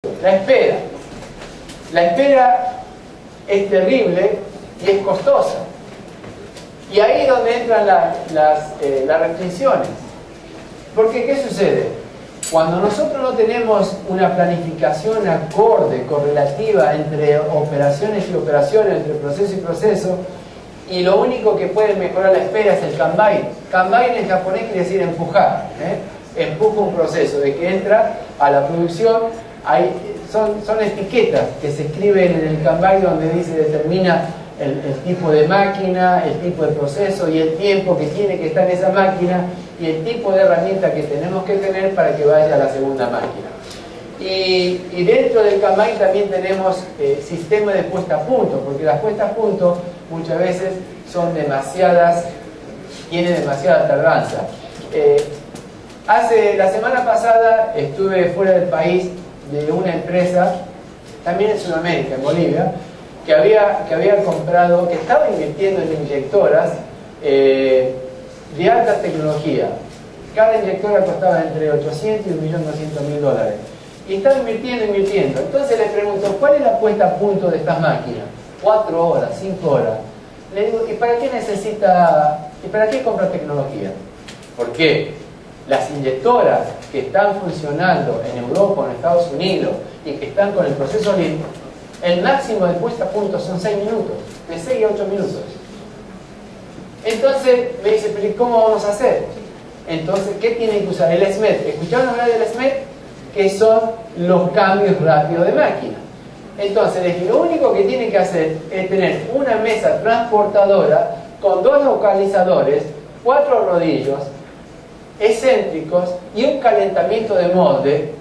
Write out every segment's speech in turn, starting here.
La espera. La espera es terrible y es costosa. Y ahí es donde entran las restricciones. Porque, ¿qué sucede? Cuando nosotros no tenemos una planificación acorde, correlativa entre operaciones y operaciones, entre proceso y proceso, y lo único que puede mejorar la espera es el kanbai. Kanbai en japonés quiere decir empujar. Empuja un proceso de que entra a la producción. Son etiquetas que se escriben en el kanbai donde determina el tipo de máquina, el tipo de proceso y el tiempo que tiene que estar en esa máquina y el tipo de herramienta que tenemos que tener para que vaya a la segunda máquina. Y dentro del kanbai también tenemos sistema de puesta a punto, porque las puestas a punto muchas veces son tienen demasiada tardanza. La semana pasada estuve fuera del país de una empresa, también en Sudamérica, en Bolivia, que había comprado, que estaba invirtiendo en inyectoras de alta tecnología. Cada inyectora costaba entre 800 y 1.200.000 dólares. Y estaba invirtiendo. Entonces le pregunto, ¿cuál es la puesta a punto de estas máquinas? 4 horas, 5 horas. Le digo, ¿y para qué compra tecnología? ¿Por qué? Las inyectoras que están funcionando en Europa o en Estados Unidos y que están con el proceso Lean, el máximo de puesta a punto son 6 minutos, de 6 a 8 minutos. Entonces me dice, pero ¿cómo vamos a hacer? Entonces, ¿qué tienen que usar? El SMED. ¿Escucharon hablar del SMED? Que son los cambios rápidos de máquina. Entonces, lo único que tienen que hacer es tener una mesa transportadora con 2 localizadores, 4 rodillos excéntricos y un calentamiento de molde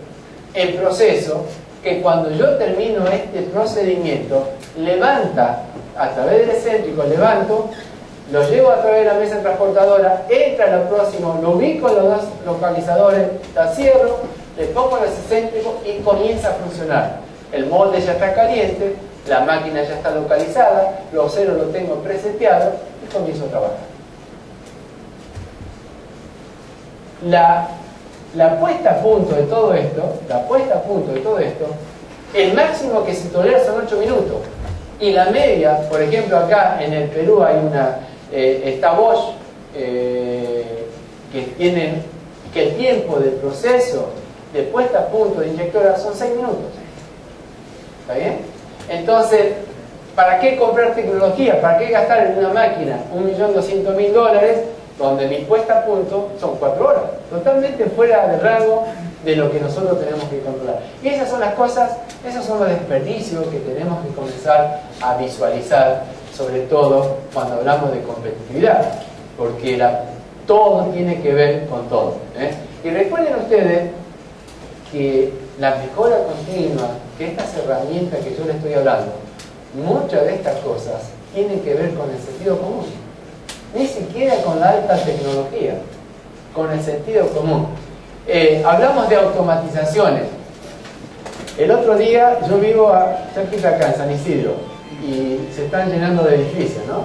en proceso, que cuando yo termino este procedimiento, levanta a través del excéntrico, lo llevo a través de la mesa transportadora, entra a lo próximo, lo ubico en los 2 localizadores, la cierro, le pongo los excéntricos y comienza a funcionar. El molde ya está caliente, la máquina ya está localizada, los ceros los tengo preseteados y comienzo a trabajar. La puesta a punto de todo esto, el máximo que se tolera son 8 minutos. Y la media, por ejemplo, acá en el Perú hay está Bosch, que el tiempo de proceso de puesta a punto de inyectora son 6 minutos. ¿Está bien? Entonces, ¿para qué comprar tecnología? ¿Para qué gastar en una máquina 1.200.000 dólares donde mi puesta a punto son 4 horas? Totalmente fuera de rango de lo que nosotros tenemos que controlar. Y esas son las cosas, esos son los desperdicios que tenemos que comenzar a visualizar, sobre todo cuando hablamos de competitividad, porque todo tiene que ver con todo. Y recuerden ustedes que la mejora continua, que estas herramientas que yo les estoy hablando, muchas de estas cosas tienen que ver con el sentido común. Ni siquiera con la alta tecnología, con el sentido común. Hablamos de automatizaciones. El otro día, yo vivo cerquita acá en San Isidro y se están llenando de edificios, ¿no?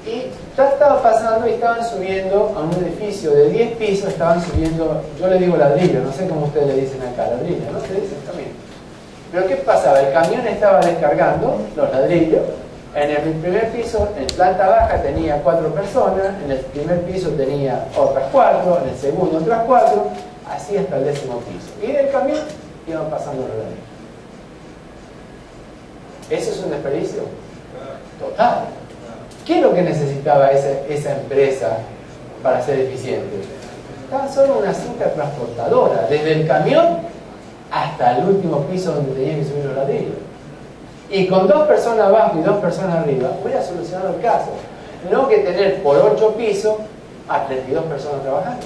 Y ya estaba pasando y estaban subiendo a un edificio de 10 pisos, estaban subiendo, yo le digo ladrillo, no sé cómo ustedes le dicen acá, ladrillo, ¿no? ¿Se dicen también? Pero ¿qué pasaba? El camión estaba descargando los ladrillos. En el primer piso, en planta baja, tenía 4 personas, en el primer piso tenía otras 4, en el segundo otras 4, así hasta el 10.º piso. Y en el camión iban pasando los ladrillos. ¿Eso es un desperdicio? Total. ¿Qué es lo que necesitaba esa empresa para ser eficiente? Tan solo una cinta transportadora, desde el camión hasta el último piso donde tenían que subir los ladrillos. Y con 2 personas abajo y 2 personas arriba, hubiera solucionado el caso. No que tener por 8 pisos a 32 personas trabajando.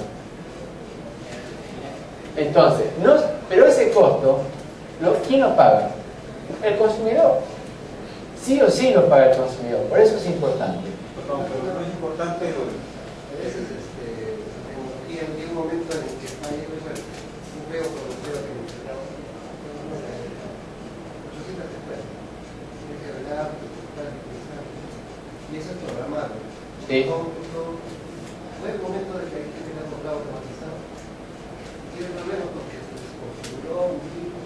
Entonces, pero ese costo, ¿quién lo paga? El consumidor. Sí o sí lo paga el consumidor. Por eso es importante. Pero es importante, a veces tecnología en un momento en el que está ahí, un veo con lo que necesitamos. 800 escuelas. Tiene que arreglar, y eso es programado. Sí. Fue el momento de que hay que tener un automatizado. Tiene problemas porque se configuró un tipo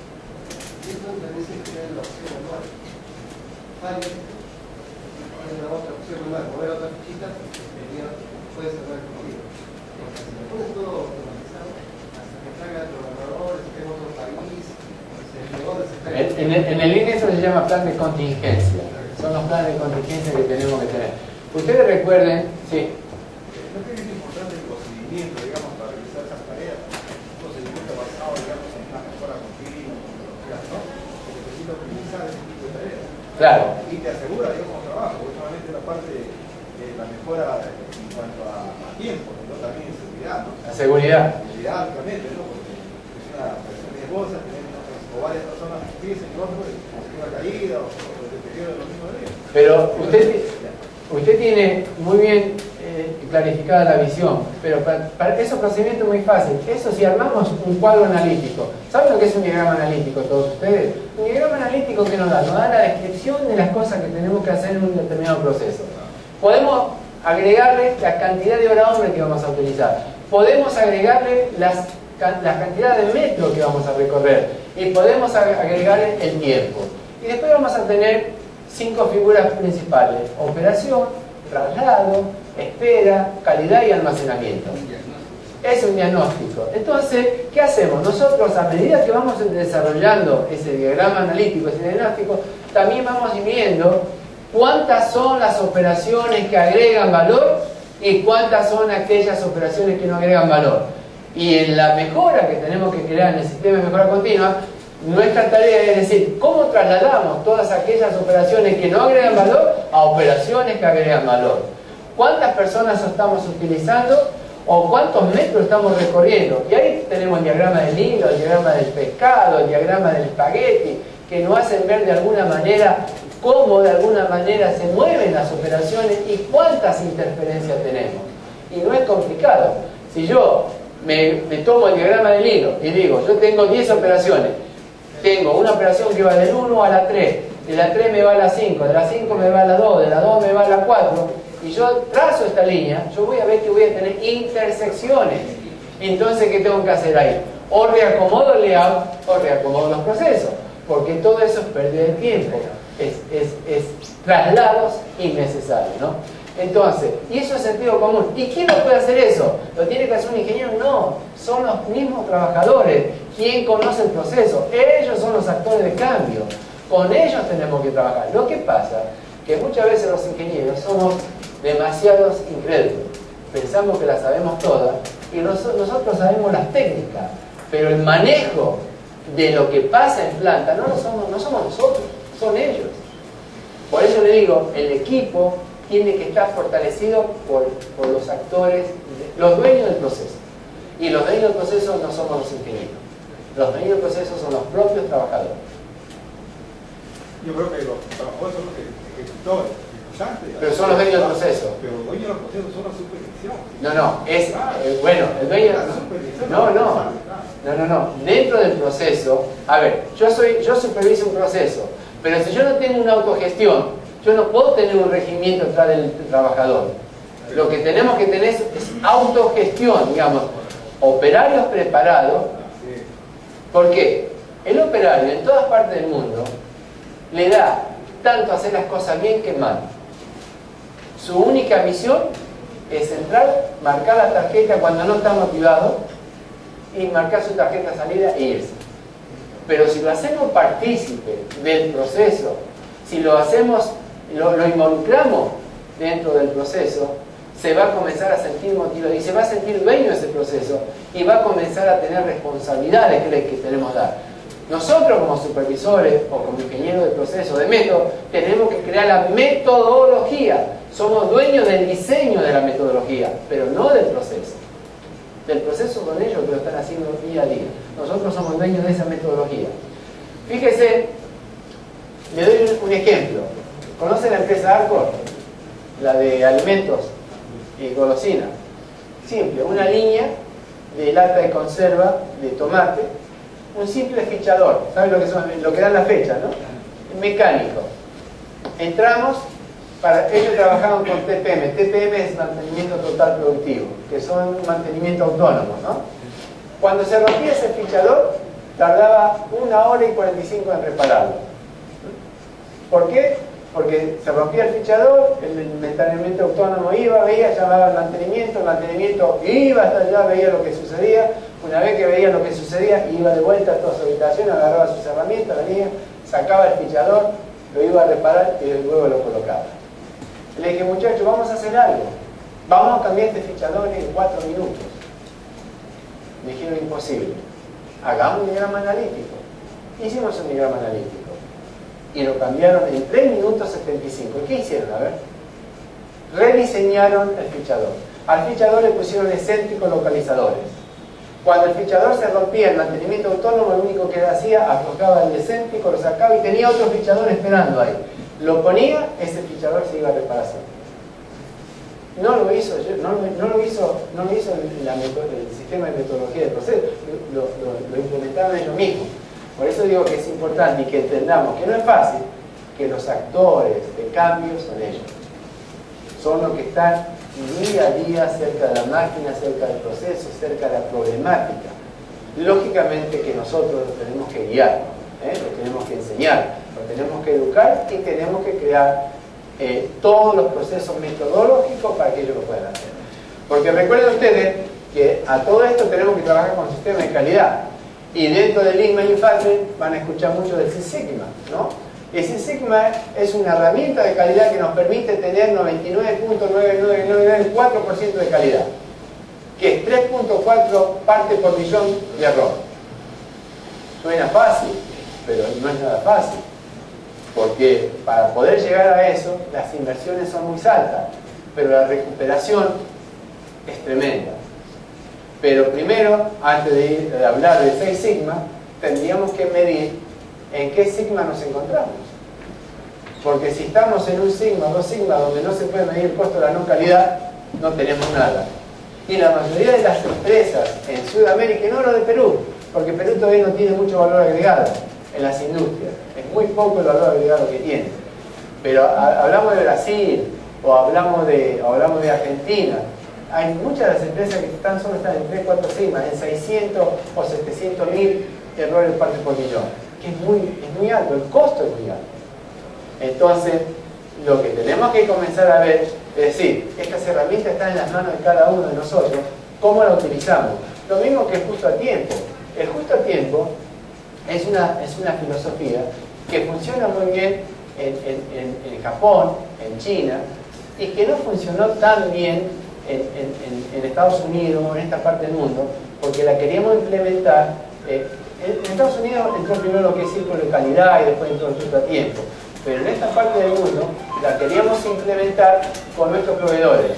fallo, en la otra opción, mover otra fichita, puede cerrar el código. Porque si le pones todo automatizado, hasta que salga el programador, esté en otro país, en el INE eso se llama plan de contingencia. Son los planes de contingencia que tenemos que tener. Ustedes recuerden, sí. ¿No creo que es importante el procedimiento, digamos, para realizar esas tareas? Un procedimiento basado, digamos, en una mejora continua, ¿no? Que necesita optimizar ese tipo de tareas. Claro. Y te asegura, digamos, trabajo, porque solamente la parte de la mejora en cuanto a tiempo, sino también en seguridad, ¿no? La seguridad. Seguridad, obviamente, ¿no? Porque es una persona riesgosa, tener o varias personas que piensen que una caída o deterioro de los mismos días. Pero usted tiene muy bien clarificada la visión, pero para esos procedimientos es muy fácil. Eso si armamos un cuadro analítico. ¿Saben lo que es un diagrama analítico todos ustedes? Un diagrama analítico que nos da la descripción de las cosas que tenemos que hacer en un determinado proceso. Podemos agregarle la cantidad de hora-hombre que vamos a utilizar. Podemos agregarle la cantidad de metros que vamos a recorrer. Y podemos agregarle el tiempo. Y después vamos a tener 5 figuras principales: operación, traslado, espera, calidad y almacenamiento. Es un diagnóstico. Entonces, ¿qué hacemos? Nosotros, a medida que vamos desarrollando ese diagrama analítico, ese diagnóstico, también vamos viendo cuántas son las operaciones que agregan valor y cuántas son aquellas operaciones que no agregan valor. Y en la mejora que tenemos que crear en el sistema de mejora continua, nuestra tarea es decir, ¿cómo trasladamos todas aquellas operaciones que no agregan valor a operaciones que agregan valor? ¿Cuántas personas estamos utilizando o cuántos metros estamos recorriendo? Y ahí tenemos el diagrama del hilo, el diagrama del pescado, el diagrama del espagueti, que nos hacen ver de alguna manera cómo de alguna manera se mueven las operaciones y cuántas interferencias tenemos. Y no es complicado. Si yo me tomo el diagrama del hilo y digo, yo tengo 10 operaciones, tengo una operación que va del 1 a la 3, de la 3 me va a la 5, de la 5 me va a la 2, de la 2 me va a la 4, y yo trazo esta línea, yo voy a ver que voy a tener intersecciones. Entonces, ¿qué tengo que hacer ahí? O reacomodo el layout o reacomodo los procesos, porque todo eso es pérdida de tiempo, es traslados innecesarios, ¿no? Entonces, y eso es sentido común. ¿Y quién lo puede hacer eso? ¿Lo tiene que hacer un ingeniero? No, son los mismos trabajadores. ¿Quién conoce el proceso? Ellos son los actores de cambio. Con ellos tenemos que trabajar. Lo que pasa que muchas veces los ingenieros somos demasiados incrédulos. Pensamos que las sabemos todas y nosotros sabemos las técnicas, pero el manejo de lo que pasa en planta no somos nosotros, son ellos. Por eso le digo, el equipo tiene que estar fortalecido por los actores, los dueños del proceso. Y los dueños del proceso no somos los ingenieros. Los dueños del proceso son los propios trabajadores. Yo creo que los trabajadores son los ejecutores. Pero son los dueños del proceso. Pero los dueños del proceso son la supervisión. No, es bueno, el dueño. No. Dentro del proceso, a ver, yo superviso un proceso, pero si yo no tengo una autogestión, yo no puedo tener un regimiento detrás del trabajador. Lo que tenemos que tener es autogestión, digamos, operarios preparados. ¿Por qué? El operario en todas partes del mundo le da tanto hacer las cosas bien que mal. Su única misión es entrar, marcar la tarjeta cuando no está motivado y marcar su tarjeta de salida e irse. Pero si lo hacemos partícipe del proceso, si lo hacemos, lo involucramos dentro del proceso, se va a comenzar a sentir motivado y se va a sentir dueño de ese proceso y va a comenzar a tener responsabilidades que tenemos que dar. Nosotros como supervisores o como ingenieros de proceso, de método, tenemos que crear la metodología. Somos dueños del diseño de la metodología, pero no del proceso. Del proceso son ellos que lo están haciendo día a día. Nosotros somos dueños de esa metodología. Fíjese, le doy un ejemplo. ¿Conocen la empresa Arcor? La de alimentos y golosinas. Simple, una línea de lata de conserva de tomate, un simple fichador. ¿Saben lo que son? Lo que dan la fecha, ¿no? Mecánico. Entramos, ellos trabajaban con TPM. TPM es mantenimiento total productivo, que son mantenimiento autónomo, ¿no? Cuando se rompía ese fichador, tardaba 1 hora y 45 en repararlo. ¿Por qué? porque se rompía el fichador, el mantenimiento autónomo iba, veía, llamaba al mantenimiento, el mantenimiento iba hasta allá, veía lo que sucedía. Una vez que veía lo que sucedía, iba de vuelta a toda su habitación, agarraba sus herramientas, venía, sacaba el fichador, lo iba a reparar y luego lo colocaba. Le dije, muchachos, vamos a hacer algo. Vamos a cambiar este fichador en 4 minutos. Me dijeron, imposible. Hagamos un diagrama analítico. Hicimos un diagrama analítico. Y lo cambiaron en 3 minutos 75. ¿Qué hicieron? A ver. Rediseñaron el fichador. Al fichador le pusieron excéntricos localizadores. Cuando el fichador se rompía, el mantenimiento autónomo, lo único que hacía, aflojaba el excéntrico, lo sacaba y tenía otro fichador esperando ahí. Lo ponía, ese fichador se iba a reparación. No lo hizo el sistema de metodología de proceso, lo implementaron ellos mismos. Por eso digo que es importante y que entendamos que no es fácil, que los actores de cambio son ellos. Son los que están día a día cerca de la máquina, cerca del proceso, cerca de la problemática. Lógicamente que nosotros los tenemos que guiar, los tenemos que enseñar, los tenemos que educar y tenemos que crear todos los procesos metodológicos para que ellos lo puedan hacer. Porque recuerden ustedes que a todo esto tenemos que trabajar con sistemas de calidad. Y dentro del Lean Manufacturing van a escuchar mucho del Six Sigma, ¿no? El Six Sigma es una herramienta de calidad que nos permite tener 99.9994% de calidad, que es 3.4 partes por millón de error. Suena fácil, pero no es nada fácil, porque para poder llegar a eso, las inversiones son muy altas, pero la recuperación es tremenda. Pero primero, antes de hablar de 6 sigma, tendríamos que medir en qué sigma nos encontramos. Porque si estamos en un sigma, 2 sigma, donde no se puede medir el costo de la no calidad, no tenemos nada. Y la mayoría de las empresas en Sudamérica, y no lo de Perú, porque Perú todavía no tiene mucho valor agregado en las industrias, es muy poco el valor agregado que tiene. Pero hablamos de Brasil, o hablamos de Argentina, hay muchas de las empresas que solo están en 3, 4 sigma, en 600 o 700.000 errores parte por millón, que es muy alto, el costo es muy alto. Entonces, lo que tenemos que comenzar a ver es decir, estas herramientas están en las manos de cada uno de nosotros, ¿cómo la utilizamos? Lo mismo que el justo a tiempo. El justo a tiempo es una filosofía que funciona muy bien en Japón, en China, y que no funcionó tan bien en Estados Unidos o en esta parte del mundo, porque la queríamos implementar. En Estados Unidos entró primero lo que es círculo de calidad y después entró el justo a tiempo, pero en esta parte del mundo la queríamos implementar con nuestros proveedores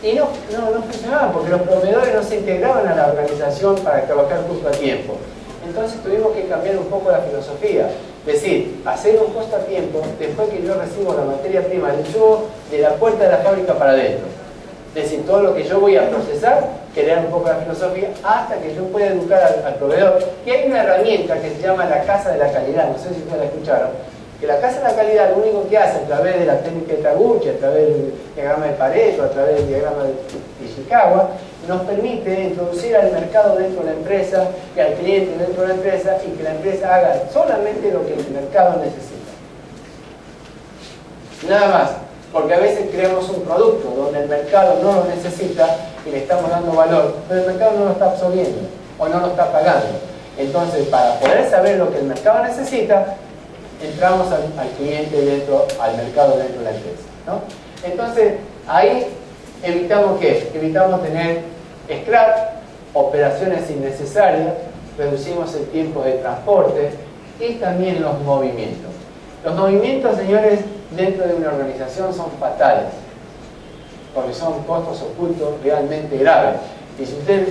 y no funcionaban, porque los proveedores no se integraban a la organización para trabajar justo a tiempo. Entonces tuvimos que cambiar un poco la filosofía, es decir, hacer un justo a tiempo después que yo recibo la materia prima de la puerta de la fábrica para adentro. Es decir, todo lo que yo voy a procesar, crear un poco la filosofía hasta que yo pueda educar al proveedor. Y hay una herramienta que se llama la casa de la calidad, no sé si ustedes la escucharon, que la casa de la calidad lo único que hace a través de la técnica de Taguchi, a través del diagrama de Pareto, a través del diagrama de Ishikawa, nos permite introducir al mercado dentro de la empresa y al cliente dentro de la empresa y que la empresa haga solamente lo que el mercado necesita. Nada más. Porque a veces creamos un producto donde el mercado no lo necesita y le estamos dando valor, pero el mercado no lo está absorbiendo o no lo está pagando. Entonces, para poder saber lo que el mercado necesita, entramos al cliente dentro, al mercado dentro de la empresa, ¿no? Entonces, ahí evitamos ¿qué? Evitamos tener scrap, operaciones innecesarias, reducimos el tiempo de transporte y también los movimientos. Los movimientos, señores, dentro de una organización son fatales, porque son costos ocultos realmente graves. Y si usted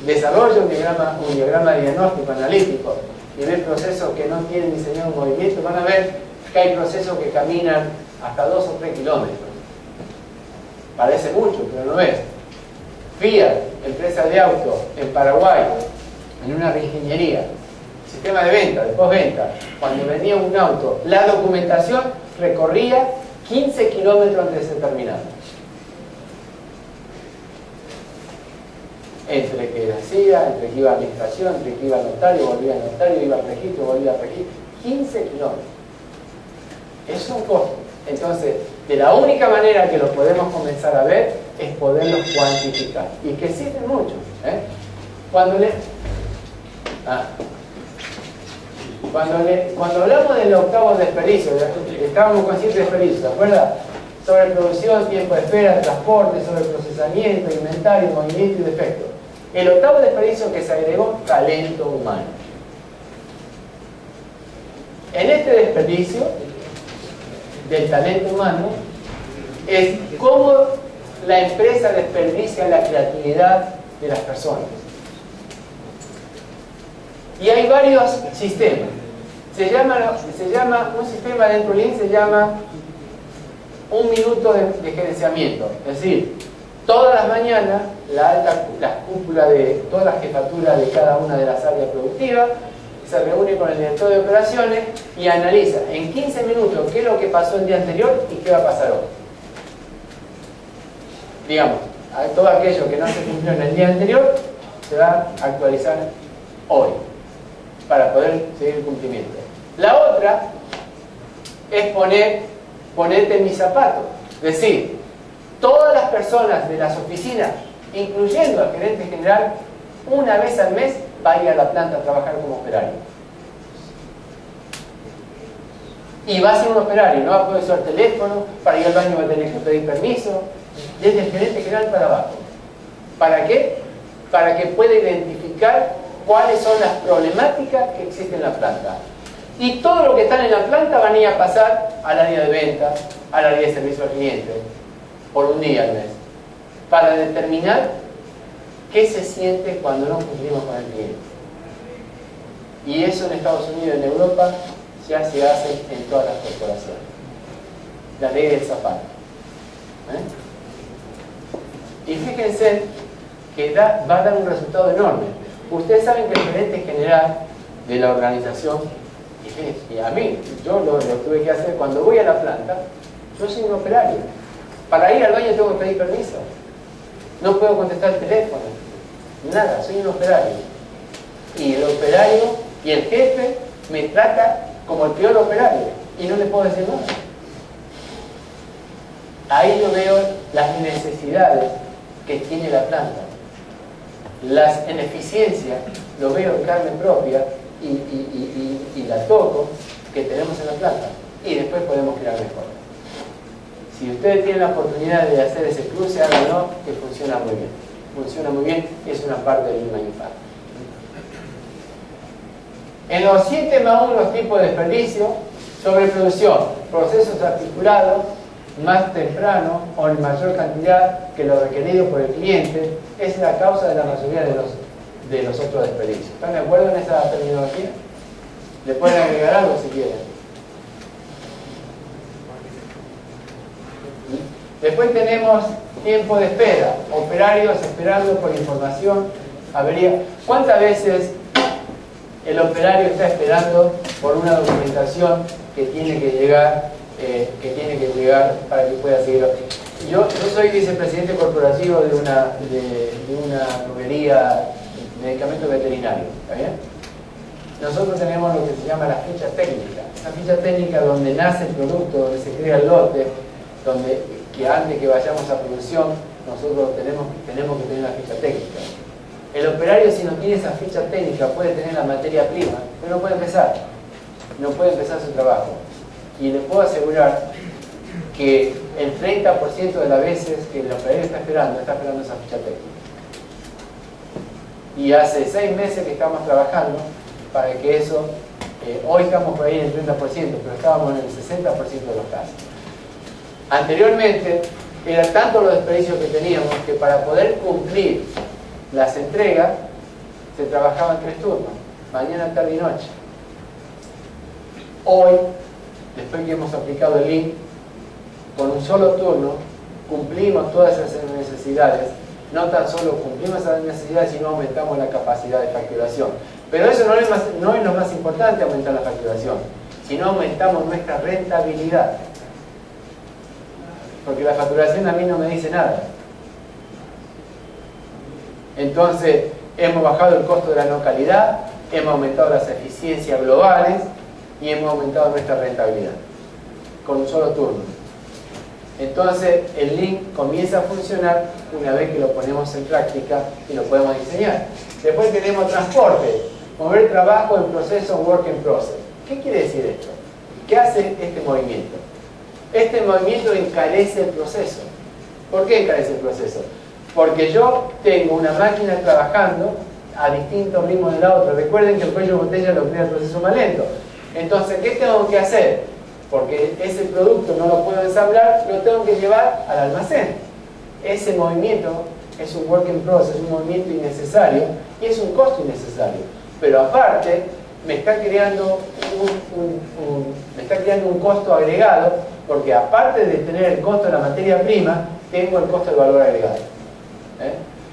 desarrolla un diagrama de diagnóstico analítico y ve procesos que no tienen diseñado un movimiento, van a ver que hay procesos que caminan hasta 2 o 3 kilómetros. Parece mucho, pero no es. Fiat, empresa de autos en Paraguay, en una reingeniería, sistema de venta, de postventa, cuando venía un auto, la documentación recorría 15 kilómetros antes de ser terminado. Entre que hacía, entre que iba a administración, entre que iba al notario, volvía al notario, iba al registro, volvía al registro, 15 kilómetros. Es un costo. Entonces, de la única manera que lo podemos comenzar a ver es poderlos cuantificar. Y que existen muchos. Cuando hablamos del octavo desperdicio, estábamos conscientes de desperdicio, ¿se acuerda? Sobreproducción, tiempo de espera, transporte, sobreprocesamiento, inventario, movimiento y defecto. El octavo desperdicio que se agregó, talento humano. En este desperdicio del talento humano es cómo la empresa desperdicia la creatividad de las personas. Y hay varios sistemas. Se llama un sistema dentro del Lean, se llama 1 minuto de gerenciamiento. Es decir, todas las mañanas la cúpula de toda la jefatura de cada una de las áreas productivas se reúne con el director de operaciones y analiza en 15 minutos qué es lo que pasó el día anterior y qué va a pasar hoy. Digamos, todo aquello que no se cumplió en el día anterior se va a actualizar hoy para poder seguir el cumplimiento. La otra es ponerte en mis zapatos. Es decir, todas las personas de las oficinas, incluyendo al gerente general, una vez al mes va a ir a la planta a trabajar como operario. Y va a ser un operario, no va a poder usar teléfono, para ir al baño va a tener que pedir permiso, desde el gerente general para abajo. ¿Para qué? Para que pueda identificar cuáles son las problemáticas que existen en la planta. Y todo lo que están en la planta van a ir a pasar al área de venta, al área de servicio al cliente, por un día al mes, para determinar qué se siente cuando no cumplimos con el cliente. Y eso en Estados Unidos y en Europa ya se hace en todas las corporaciones. La ley del zapato. Y fíjense que va a dar un resultado enorme. Ustedes saben que el gerente general de la organización, y a mí, yo lo tuve que hacer cuando voy a la planta, yo soy un operario. Para ir al baño tengo que pedir permiso. No puedo contestar el teléfono. Nada, soy un operario. Y el operario y el jefe me trata como el peor operario. Y no le puedo decir nada. Ahí yo veo las necesidades que tiene la planta. Las ineficiencias, lo veo en carne propia y la toco que tenemos en la planta. Y después podemos crear mejor. Si ustedes tienen la oportunidad de hacer ese cruce, háganlo, que funciona muy bien. Funciona muy bien, es una parte del Lean Manufacturing. En los 7+1 los tipos de desperdicio, sobreproducción, procesos articulados, más temprano o en mayor cantidad que lo requerido por el cliente, es la causa de la mayoría de los otros desperdicios. ¿Están de acuerdo en esa terminología? ¿Le pueden agregar algo si quieren? Después tenemos tiempo de espera, operarios esperando por información, avería. ¿Cuántas veces el operario está esperando por una documentación que tiene que llegar para que pueda seguir? Yo soy vicepresidente corporativo de una droguería de medicamentos veterinarios, ¿está bien? Nosotros tenemos lo que se llama la ficha técnica. La ficha técnica donde nace el producto, donde se crea el lote, que antes que vayamos a producción nosotros tenemos que tener la ficha técnica. El operario, si no tiene esa ficha técnica, puede tener la materia prima, pero no puede empezar su trabajo. Y les puedo asegurar que el 30% de las veces que el operario está esperando esa ficha técnica. Y hace 6 meses que estamos trabajando para que eso, hoy estamos por ahí en el 30%, pero estábamos en el 60% de los casos. Anteriormente, era tanto los desperdicios que teníamos que para poder cumplir las entregas se trabajaban 3 turnos, mañana, tarde y noche. Hoy, después que hemos aplicado el Lean, con un solo turno cumplimos todas esas necesidades. No tan solo cumplimos esas necesidades, sino aumentamos la capacidad de facturación. Pero eso no es lo más importante, aumentar la facturación, sino aumentamos nuestra rentabilidad. Porque la facturación a mí no me dice nada. Entonces, hemos bajado el costo de la no calidad, hemos aumentado las eficiencias globales y hemos aumentado nuestra rentabilidad. con un solo turno. Entonces el link comienza a funcionar una vez que lo ponemos en práctica y lo podemos diseñar. Después tenemos transporte, mover trabajo en proceso, work in process. ¿Qué quiere decir esto? ¿Qué hace este movimiento? Este movimiento encarece el proceso. ¿Por qué encarece el proceso? Porque yo tengo una máquina trabajando a distintos ritmos de la otra. Recuerden que el cuello de botella lo crea el proceso más lento. Entonces, ¿qué tengo que hacer? Porque ese producto no lo puedo ensamblar, lo tengo que llevar al almacén. Ese movimiento es un work in process, un movimiento innecesario y es un costo innecesario. Pero aparte, me está creando un costo agregado, porque aparte de tener el costo de la materia prima, tengo el costo del valor agregado.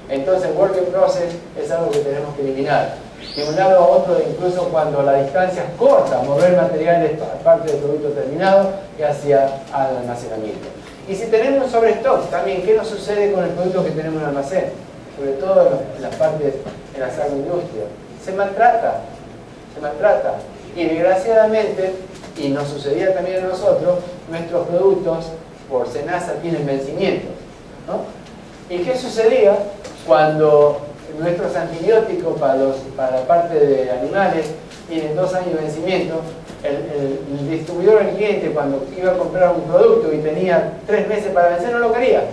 Entonces, work in process es algo que tenemos que eliminar. De un lado a otro, incluso cuando la distancia es corta, mover materiales aparte del producto terminado y hacia el almacenamiento. Y si tenemos un sobrestock, también, ¿qué nos sucede con el producto que tenemos en el almacén? Sobre todo en las partes, en las agroindustrias. Se maltrata. Y desgraciadamente, y nos sucedía también a nosotros, nuestros productos por SENASA tienen vencimientos, ¿no? ¿Y qué sucedía cuando nuestros antibióticos para la parte de animales tienen 2 años de vencimiento? El distribuidor, el cliente, cuando iba a comprar un producto y tenía 3 meses para vencer, no lo quería.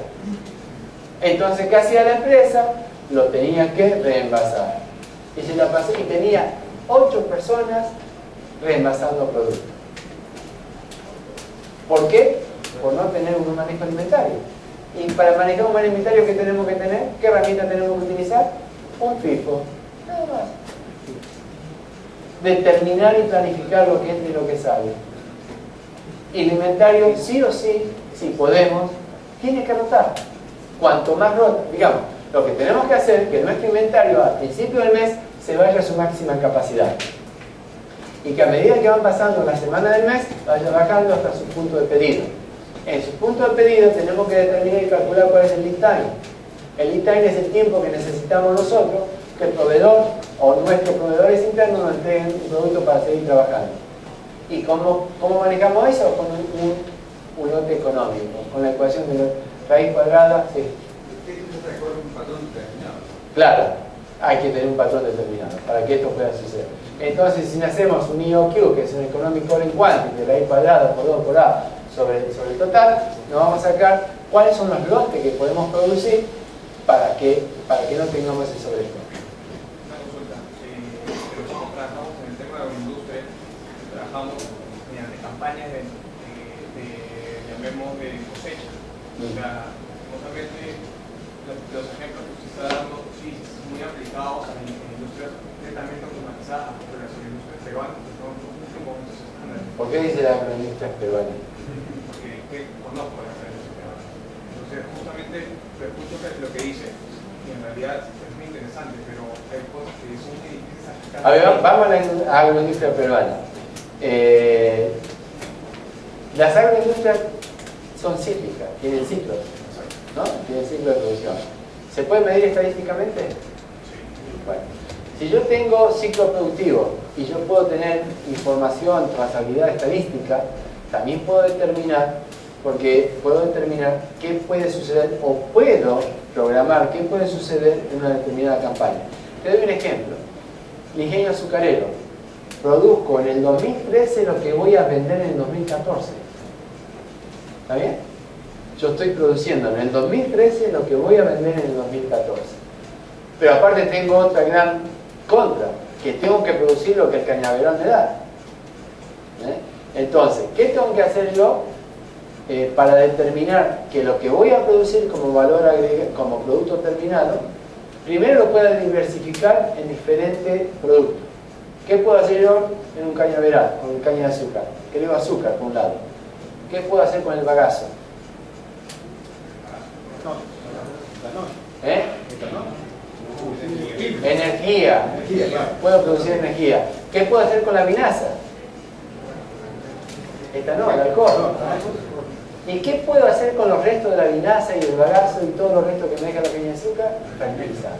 Entonces, ¿qué hacía la empresa? Lo tenía que reenvasar. Y tenía 8 personas reenvasando productos. ¿Por qué? Por no tener un manejo alimentario. Y para manejar un manejo alimentario, ¿qué tenemos que tener? ¿Qué herramienta tenemos que utilizar? Un FIFO. Nada más. Determinar y planificar lo que entra y lo que sale. Y el inventario, sí o sí, si podemos, tiene que rotar. Cuanto más rota, digamos, lo que tenemos que hacer es que nuestro inventario al principio del mes se vaya a su máxima capacidad. Y que a medida que van pasando las semanas del mes, vaya bajando hasta su punto de pedido. En su punto de pedido tenemos que determinar y calcular cuál es el lead time. El lead time es el tiempo que necesitamos nosotros que el proveedor o nuestros proveedores internos nos entreguen un producto para seguir trabajando. ¿Y cómo manejamos eso? Con un lote económico, con la ecuación de la raíz cuadrada. Sí. Un patrón determinado. Claro, hay que tener un patrón determinado para que esto pueda suceder. Entonces, si hacemos un EOQ, que es un Economic Core Quantity, de raíz cuadrada por 2 por A sobre el total, nos vamos a sacar cuáles son los lotes que podemos producir para que no tengamos ese sobrestock. Una consulta. Nosotros trabajamos en el tema de la industria, trabajamos mediante campañas de cosecha. O sea, justamente los ejemplos que usted está dando, sí, muy aplicados en industrias netamente automatizadas, pero las industrias peruanas no cumplen con estos estándares. ¿Por qué dice la agroindustria peruana? Porque conozco las industrias peruanas. Entonces, justamente escucho lo que dice, y en realidad es muy interesante, pero hay cosas que son muy difíciles de aplicar. A ver, vamos a la agroindustria peruana. Las agroindustrias son cíclicas, tienen ciclos, ¿no? Tienen ciclo de producción. ¿Se puede medir estadísticamente? Bueno, si yo tengo ciclo productivo y yo puedo tener información, trazabilidad estadística, también puedo determinar, qué puede suceder o puedo programar qué puede suceder en una determinada campaña. Te doy un ejemplo. El ingenio azucarero. Produzco en el 2013 lo que voy a vender en el 2014. ¿Está bien? Yo estoy produciendo en el 2013 lo que voy a vender en el 2014. Pero aparte tengo otra gran contra, que tengo que producir lo que el cañaveral me da. Entonces, ¿qué tengo que hacer yo para determinar que lo que voy a producir como valor agregado, como producto terminado, primero lo pueda diversificar en diferentes productos? ¿Qué puedo hacer yo en un cañaveral, con el caña de azúcar? Creo azúcar, por un lado. ¿Qué puedo hacer con el bagazo? Energía. Puedo producir energía. ¿Qué puedo hacer con la vinaza? Etanol, alcohol. ¿Y qué puedo hacer con los restos de la vinaza y el bagazo y todos los restos que me deja la caña de azúcar? Fertilizar.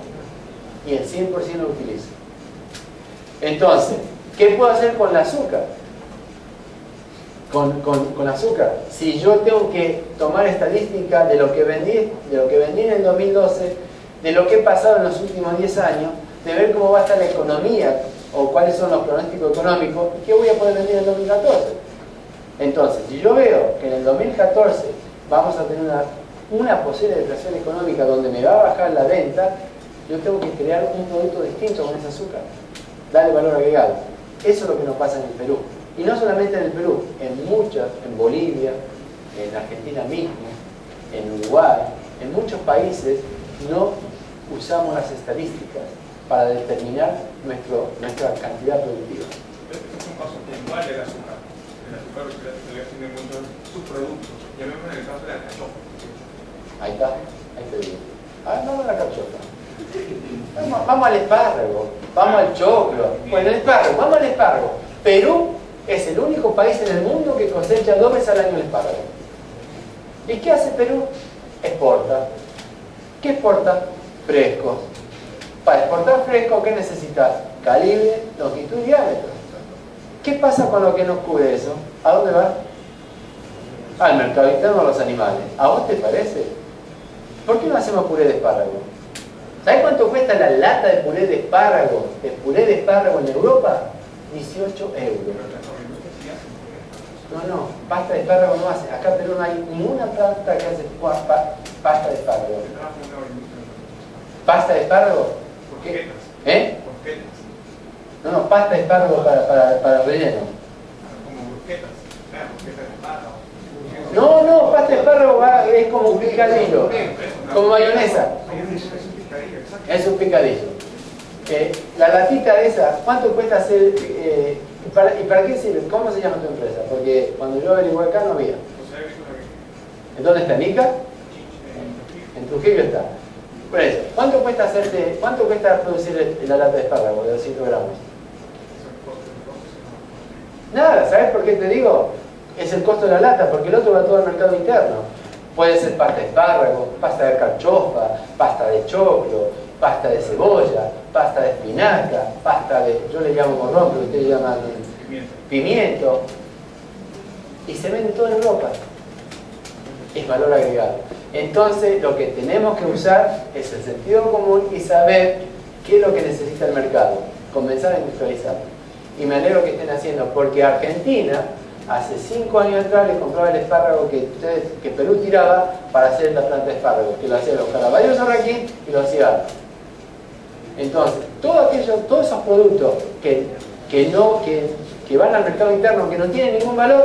Y el 100% lo utilizo. Entonces, ¿qué puedo hacer con el azúcar? con azúcar. Si yo tengo que tomar estadística de lo que vendí en el 2012, de lo que he pasado en los últimos 10 años, de ver cómo va a estar la economía o cuáles son los pronósticos económicos, ¿qué voy a poder vender en el 2014? Entonces, si yo veo que en el 2014 vamos a tener una posible depresión económica donde me va a bajar la venta, yo tengo que crear un producto distinto con ese azúcar, darle valor agregado. Eso es lo que nos pasa en el Perú. Y no solamente en el Perú, en Bolivia, en Argentina mismo, en Uruguay, en muchos países no usamos las estadísticas para determinar nuestra cantidad productiva. Este es un caso puntual del azúcar. El azúcar tiene muchos subproductos. Ya vemos en el caso de la cachofa. Ahí está, ahí te digo. Vamos a la cachofa. Vamos al espárrago, vamos al choclo. Bueno, el espárrago, vamos al espárrago. Perú es el único país en el mundo que cosecha 2 veces al año el espárrago. ¿Y qué hace Perú? Exporta. ¿Qué exporta? Frescos. Para exportar fresco, ¿qué necesitas? Calibre, longitud y diámetro. ¿Qué pasa con lo que nos cubre eso? ¿A dónde va? Al mercado interno, a los animales. ¿A vos te parece? ¿Por qué no hacemos puré de espárrago? ¿Sabes cuánto cuesta la lata de puré de espárrago? En Europa, 18 euros. No, pasta de espárrago no hace. Acá en Perú no hay ninguna planta que hace pasta de espárrago. ¿Pasta de espárrago? ¿Eh? No, pasta de espárrago para relleno. Como brusquetas. Brusquetas de espárrago. No, pasta de espárrago es como un picadillo, como mayonesa. Es un picadillo. La latita de esa, ¿cuánto cuesta hacer? ¿Y para qué sirve? ¿Cómo se llama tu empresa? Porque cuando yo averigué acá no había. ¿En dónde está? ¿En Ica? En Trujillo está. Por eso, ¿cuánto cuesta producir la lata de espárrago de 200 gramos? Nada, ¿sabes por qué te digo? Es el costo de la lata, porque el otro va todo al mercado interno. Puede ser pasta de espárrago, pasta de carchofa, pasta de choclo, pasta de cebolla, pasta de espinaca, pasta de, yo le llamo morrón, pero ustedes llaman pimiento. Y se vende todo en Europa. Es valor agregado. Entonces, lo que tenemos que usar es el sentido común y saber qué es lo que necesita el mercado. Comenzar a industrializarlo. Y me alegro que estén haciendo, porque Argentina, hace 5 años atrás, les compraba el espárrago que Perú tiraba para hacer la planta de espárragos, que lo hacían los caraballos aquí y lo hacían. Entonces, todos esos productos que van al mercado interno, que no tienen ningún valor,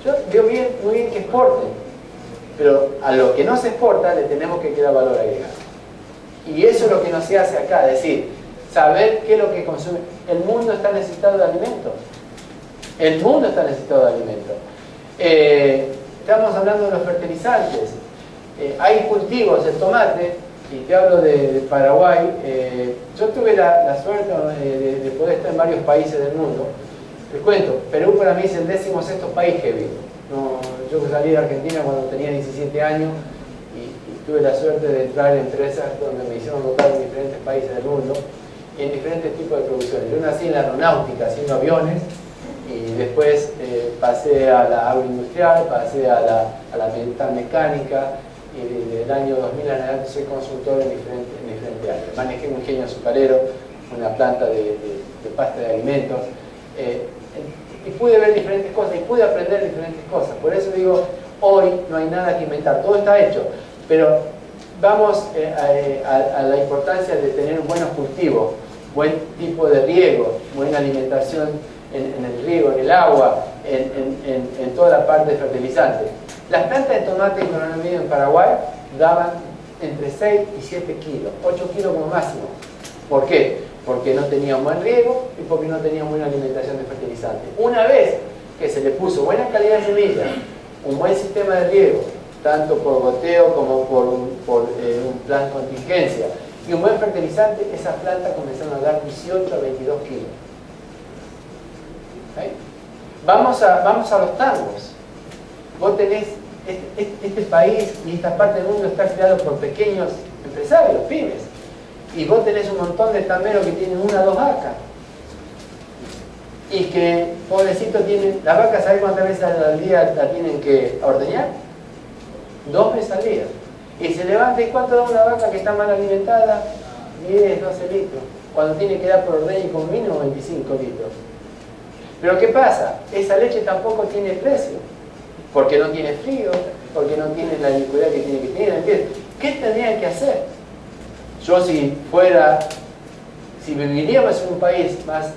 yo veo muy bien que exporten. Pero a lo que no se exporta le tenemos que quedar valor agregado. Y eso es lo que no se hace acá, es decir, saber qué es lo que consume. El mundo está necesitado de alimentos. El mundo está necesitado de alimentos. Estamos hablando de los fertilizantes. Hay cultivos, el tomate, y te hablo de Paraguay. Yo tuve la suerte de poder estar en varios países del mundo. Les cuento, Perú para mí es el 16º país que vivo. Yo salí de Argentina cuando tenía 17 años y tuve la suerte de entrar en empresas donde me hicieron votar en diferentes países del mundo y en diferentes tipos de producciones. Yo nací en la aeronáutica haciendo aviones y después pasé a la agroindustrial, pasé a la militar mecánica y desde el año 2000 en adelante soy consultor en diferentes áreas. Manejé un ingenio azucarero, una planta de pasta de alimentos. Y pude ver diferentes cosas y pude aprender diferentes cosas. Por eso digo, hoy no hay nada que inventar, todo está hecho. Pero vamos a la importancia de tener buenos cultivos, buen tipo de riego, buena alimentación en el riego, en el agua, en toda la parte de fertilizantes. Las plantas de tomate en Coronel Medio en Paraguay daban entre 6 y 7 kilos, 8 kilos como máximo. ¿Por qué? Porque no tenían buen riego y porque no tenían buena alimentación de fertilizantes. Una vez que se le puso buena calidad de semilla, un buen sistema de riego, tanto por goteo como por un plan contingencia, y un buen fertilizante, esas plantas comenzaron a dar 18 a 22 kilos. ¿Okay? Vamos a los tangos. Vos tenés, este país y esta parte del mundo está creado por pequeños empresarios, pymes. Y vos tenés un montón de tamberos que tienen 1 o 2 vacas. y que, pobrecito, tienen, las vacas, ¿saben cuántas veces al día la tienen que ordeñar? 2 veces al día. Y se levanta, ¿y cuánto da una vaca que está mal alimentada? 10, 12 litros. Cuando tiene que dar por ordeño con mínimo 25 litros. Pero ¿qué pasa? Esa leche tampoco tiene precio. Porque no tiene frío, porque no tiene la liquidez que tiene que tener. ¿Entiendes? ¿Qué tendrían que hacer? Yo si viviríamos en un país más...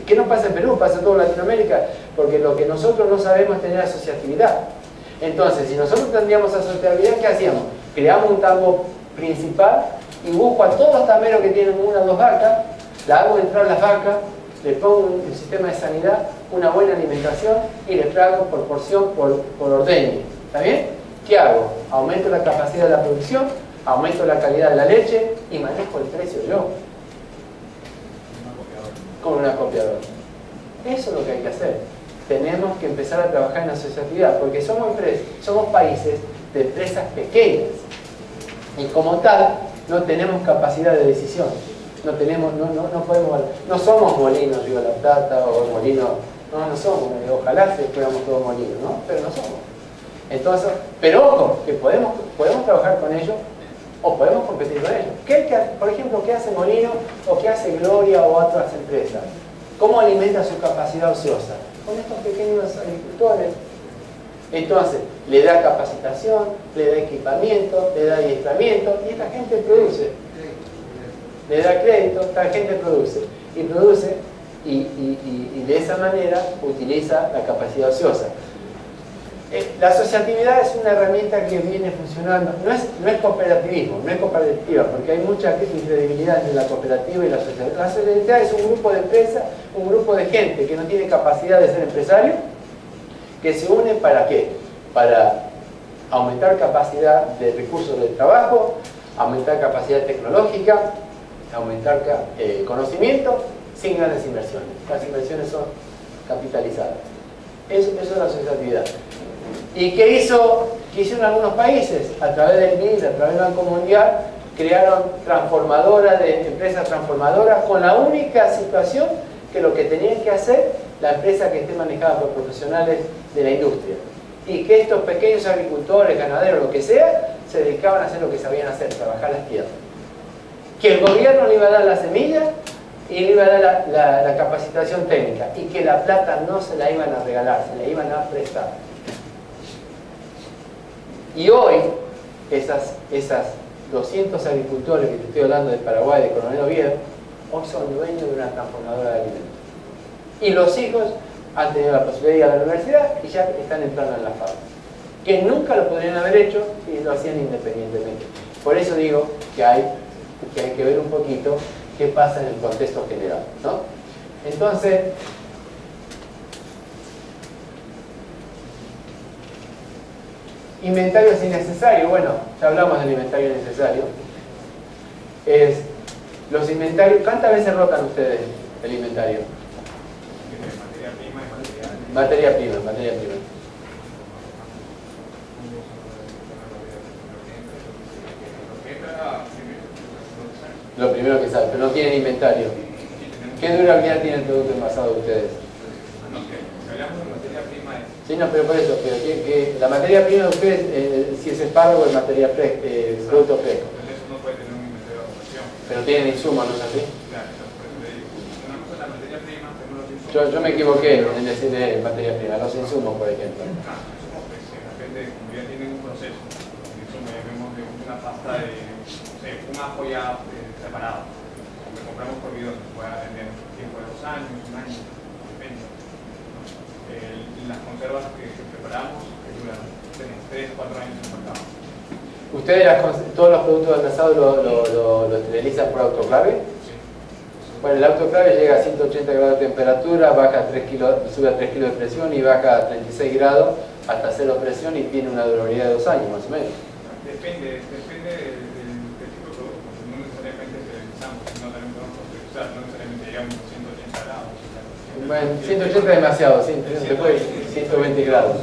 ¿Qué no pasa en Perú? Pasa en toda Latinoamérica. Porque lo que nosotros no sabemos es tener asociatividad. Entonces, si nosotros tendríamos asociatividad, ¿qué hacíamos? Creamos un tambo principal y busco a todos los tamberos que tienen 1 o 2 vacas, la hago entrar las vacas, le pongo un sistema de sanidad, una buena alimentación y les pago por porción, por ordeño. ¿Está bien? ¿Qué hago? Aumento la capacidad de la producción, aumento la calidad de la leche y manejo el precio yo. Con una copiadora. Eso es lo que hay que hacer. Tenemos que empezar a trabajar en asociatividad, porque somos países de empresas pequeñas y como tal no tenemos capacidad de decisión. No somos Molinos Río de la Plata o Molinos, no somos, ojalá fuéramos todos Molinos, ¿no? Pero no somos. Entonces, pero ojo, que podemos trabajar con ellos o podemos competir con ellos. Por ejemplo, ¿qué hace Molino o qué hace Gloria o otras empresas? ¿Cómo alimenta su capacidad ociosa? Con estos pequeños agricultores. Entonces, le da capacitación, le da equipamiento, le da adiestramiento y esta gente produce. Le da crédito, esta gente produce. Y produce y de esa manera utiliza la capacidad ociosa. La asociatividad es una herramienta que viene funcionando. No es cooperativismo, no es cooperativa, porque hay mucha incredibilidad entre la cooperativa y la asociatividad. La asociatividad es un grupo de empresas, un grupo de gente que no tiene capacidad de ser empresario, que se une ¿para qué? Para aumentar capacidad de recursos de trabajo, aumentar capacidad tecnológica, aumentar conocimiento sin grandes inversiones. Las inversiones son capitalizadas. Eso es la asociatividad. ¿Y qué hicieron algunos países? A través del BID, a través del Banco Mundial, crearon empresas transformadoras con la única situación que lo que tenían que hacer la empresa que esté manejada por profesionales de la industria. Y que estos pequeños agricultores, ganaderos, lo que sea, se dedicaban a hacer lo que sabían hacer, trabajar las tierras. Que el gobierno le iba a dar la semilla y le iba a dar la capacitación técnica. Y que la plata no se la iban a regalar, se la iban a prestar. Y hoy, esas 200 agricultores que te estoy hablando de Paraguay, de Coronel Oviedo, hoy son dueños de una transformadora de alimentos. Y los hijos han tenido la posibilidad de ir a la universidad y ya están entrando en la fábrica. Que nunca lo podrían haber hecho y lo hacían independientemente. Por eso digo que hay que ver un poquito qué pasa en el contexto general, ¿no? Entonces, inventarios innecesarios. Bueno, ya hablamos del inventario innecesario. Los inventarios, ¿cuántas veces rotan ustedes el inventario? Materia prima. Lo primero que saben, pero no tienen inventario. ¿Qué durabilidad tiene el producto envasado de ustedes? Sí, no, pero por eso, la materia prima de ustedes, si es espárrago, es materia fresca, producto fresco. Eso no puede tener un inventario de operación. Pero tienen insumos, ¿no es así? Claro, una cosa es la materia prima, tenemos los insumos. Yo me equivoqué en decir de materia prima, los insumos, por ejemplo. Insumos, pues, depende, como ya tienen un proceso. Insumos, ya vemos de una pasta de, no sé, un ajo ya separado. Lo compramos por bidón, puede atender tiempo de 2 años, 1 año, depende. Las conservas que preparamos que duran 3 o 4 años en el mercado. ¿Ustedes todos los productos envasados lo esterilizan por autoclave? Sí. Bueno, el autoclave llega a 180 grados de temperatura, sube a 3 kilos de presión y baja a 36 grados hasta 0 presión y tiene una durabilidad de 2 años más o menos. Depende del tipo de producto. No necesariamente esterilizamos, sino también podemos pasteurizar, no necesariamente llegamos a 180 grados. Bueno, 180 es demasiado, sí, se puede 120 grados.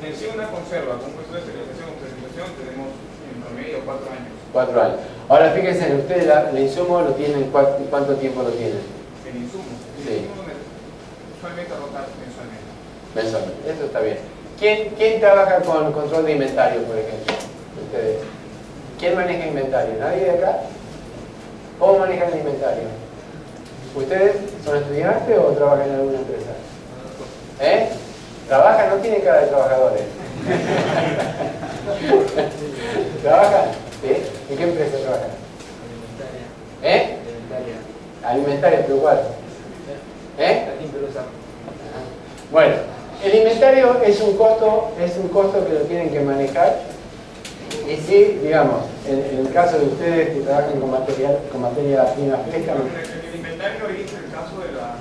En sí una conserva con proceso de esterilización o fermentación tenemos en promedio 4 años. 4 años. Ahora fíjense, ustedes el insumo lo tienen, ¿cuánto tiempo lo tienen? El insumo. Sí. Usualmente rota mensualmente. Mensualmente, eso está bien. ¿Quién trabaja con control de inventario, por ejemplo? Ustedes. ¿Quién maneja inventario? ¿Nadie de acá? ¿Cómo manejan el inventario? ¿Ustedes son estudiantes o trabajan en alguna empresa? ¿Trabajan? No tienen cara de trabajadores. ¿Trabajan? ¿Sí? ¿En qué empresa trabajan? Alimentaria, pero ¿cuál? Bueno, el inventario es un costo que lo tienen que manejar. Y si, digamos, en el caso de ustedes que trabajan con materia prima fresca, el inventario es el caso de las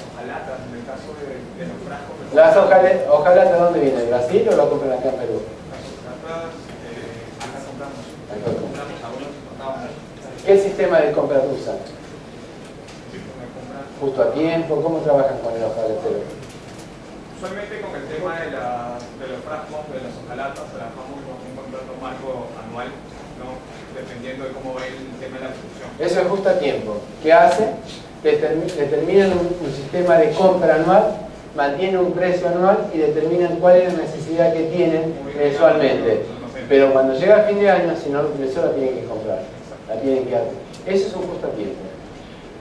hojalatas, en el caso de los frascos. ¿Las hojalatas de dónde vienen? ¿De Brasil o lo compran acá en Perú? Las hojalatas acá compramos algunos importados. ¿Qué sistema de compra usan? ¿Justo a tiempo? ¿Cómo trabajan con el hojalatero? Usualmente con el tema de los frascos, de las hojalatas, trabajamos con un contrato marco anual, ¿no? Dependiendo de cómo va el tema de la producción. Eso es justo a tiempo. ¿Qué hace? Determinan un sistema de compra anual, mantienen un precio anual y determinan cuál es la necesidad que tienen mensualmente. Pero cuando llega el fin de año, si no lo utilizó, la tienen que comprar. La tienen que hacer. Eso es un justo a tiempo.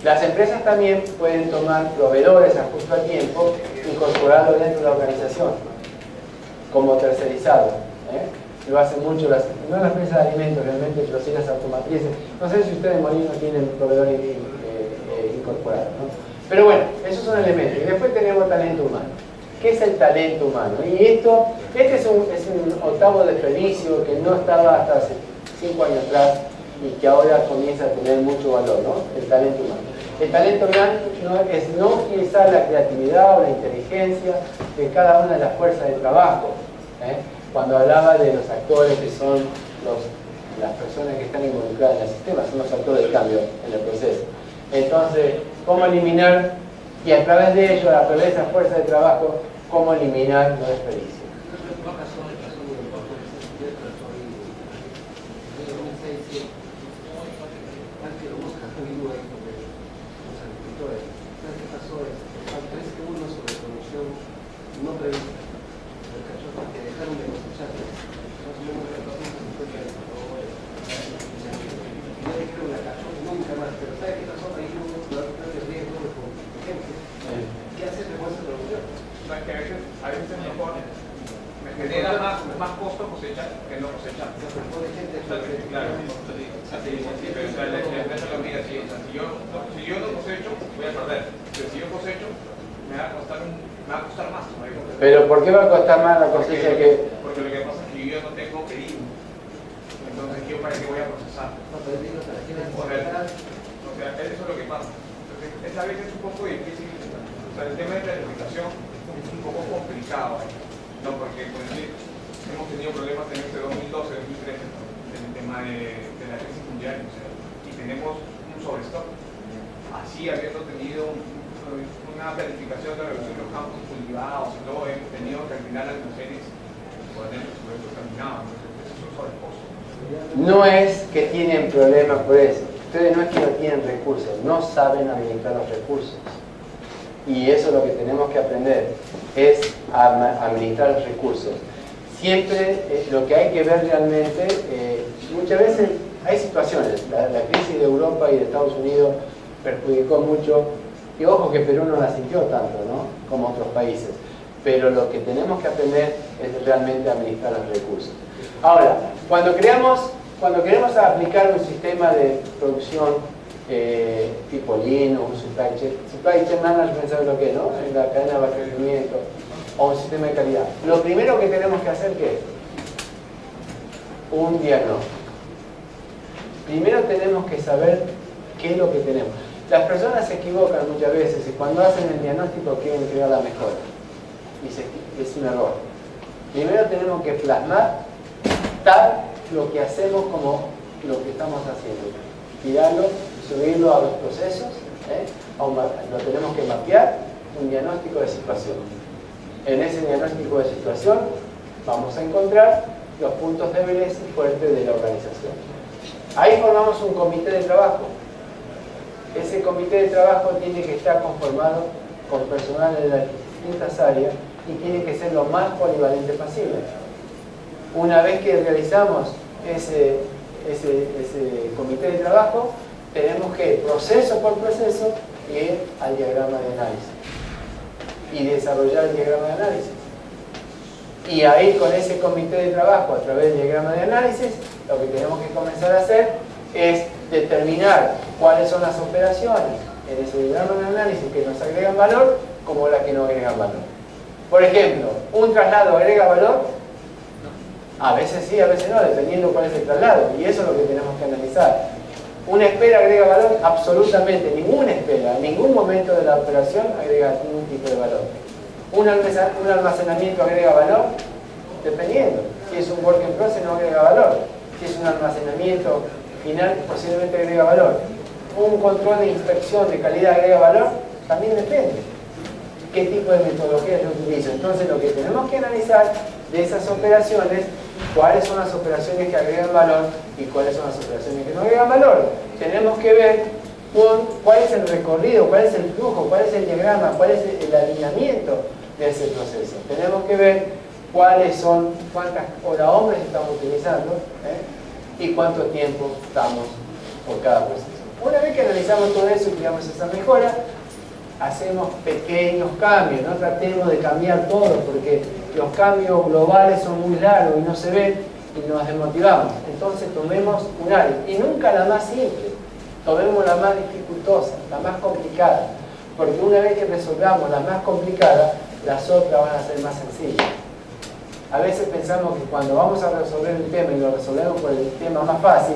Las empresas también pueden tomar proveedores a justo a tiempo, incorporarlo dentro de la organización, como tercerizado. Lo hacen mucho, no las empresas de alimentos realmente, pero sí las automotrices. No sé si ustedes en Molino tienen proveedores incorporados, ¿no? Pero bueno, esos son elementos. Y después tenemos talento humano. ¿Qué es el talento humano? Y este es un octavo desperdicio que no estaba hasta hace 5 años atrás y que ahora comienza a tener mucho valor, ¿no? El talento humano. El talento humano es no utilizar la creatividad o la inteligencia de cada una de las fuerzas de trabajo. Cuando hablaba de los actores que son las personas que están involucradas en el sistema, son los actores de cambio en el proceso. Entonces, ¿cómo eliminar? Y a través de ello, a través de esas fuerzas de trabajo, ¿cómo eliminar los desperdicios? No prevista. El cachorro que dejaron de cosechar. Más o menos de 250 yo dijeron la cachorro nunca más, pero ¿sabe qué pasó? Ahí hubo un riesgo de contingencia. ¿Qué hacer de buena producción? No, es que a veces mejor me genera más costo cosechar que no cosechar. Claro, pero la empresa lo mira así. Si yo no cosecho, voy a perder. Pero si yo cosecho, me va a costar más. ¿Pero por qué va a costar más la cosecha que...? Porque lo que pasa es que yo no tengo pedido. Entonces, ¿yo para qué voy a procesar? O sea, eso es lo que pasa. Entonces, esa vez es un poco difícil. O sea, el tema de planificación es un poco complicado. No, porque por decir, hemos tenido problemas en este 2012-2013 en el tema de la crisis mundial. O sea, y tenemos un sobrestock. Así, habiendo tenido una planificación de reducción de los campos cultivados y todo, hemos tenido que al final almacenes por dentro sobre eso terminados. Entonces, eso es un sobrecosto. No es que tienen problemas por eso. Ustedes no es que no tienen recursos, no saben administrar los recursos. Y eso es lo que tenemos que aprender, es administrar los recursos. Siempre lo que hay que ver realmente, muchas veces hay situaciones, la crisis de Europa y de Estados Unidos perjudicó mucho, y ojo que Perú no la sintió tanto, ¿no? Como otros países, pero lo que tenemos que aprender es realmente administrar los recursos. Ahora, cuando queremos aplicar un sistema de producción tipo Lean o un supply chain management, ¿saben lo que es, no? En la cadena de abastecimiento o un sistema de calidad. Lo primero que tenemos que hacer, ¿qué es? Un diagnóstico. Primero tenemos que saber qué es lo que tenemos. Las personas se equivocan muchas veces y cuando hacen el diagnóstico quieren crear la mejora. Y es un error. Primero tenemos que plasmar tal lo que hacemos como lo que estamos haciendo. Tirarlo, subirlo a los procesos, lo tenemos que mapear, un diagnóstico de situación. En ese diagnóstico de situación vamos a encontrar los puntos débiles y fuertes de la organización. Ahí formamos un comité de trabajo. Ese comité de trabajo tiene que estar conformado con personal de las distintas áreas y tiene que ser lo más polivalente posible. Una vez que realizamos ese comité de trabajo, tenemos que, proceso por proceso, ir al diagrama de análisis y desarrollar el diagrama de análisis. Y ahí, con ese comité de trabajo, a través del diagrama de análisis, lo que tenemos que comenzar a hacer es determinar cuáles son las operaciones en ese diagrama de análisis que nos agregan valor, como las que no agregan valor. Por ejemplo, ¿un traslado agrega valor? A veces sí, a veces no, dependiendo cuál es el traslado. Y eso es lo que tenemos que analizar. ¿Una espera agrega valor? Absolutamente ninguna espera, en ningún momento de la operación agrega ningún tipo de valor. ¿Un almacenamiento agrega valor? Dependiendo. Si es un work in process no agrega valor. Si es un almacenamiento final, posiblemente agrega valor. ¿Un control de inspección de calidad agrega valor? También depende. ¿Qué tipo de metodología yo utilizo? Entonces, lo que tenemos que analizar de esas operaciones, cuáles son las operaciones que agregan valor y cuáles son las operaciones que no agregan valor. Tenemos que ver cuál es el recorrido, cuál es el flujo, cuál es el diagrama, cuál es el alineamiento de ese proceso. Tenemos que ver cuántas horas hombres estamos utilizando y cuánto tiempo estamos por cada proceso. Una vez que analizamos todo eso y creamos esa mejora, hacemos pequeños cambios, no tratemos de cambiar todo porque los cambios globales son muy largos y no se ven y nos desmotivamos. Entonces tomemos un área y nunca la más simple, tomemos la más dificultosa, la más complicada, porque una vez que resolvamos la más complicada, las otras van a ser más sencillas. A veces pensamos que cuando vamos a resolver un tema y lo resolvemos por el tema más fácil,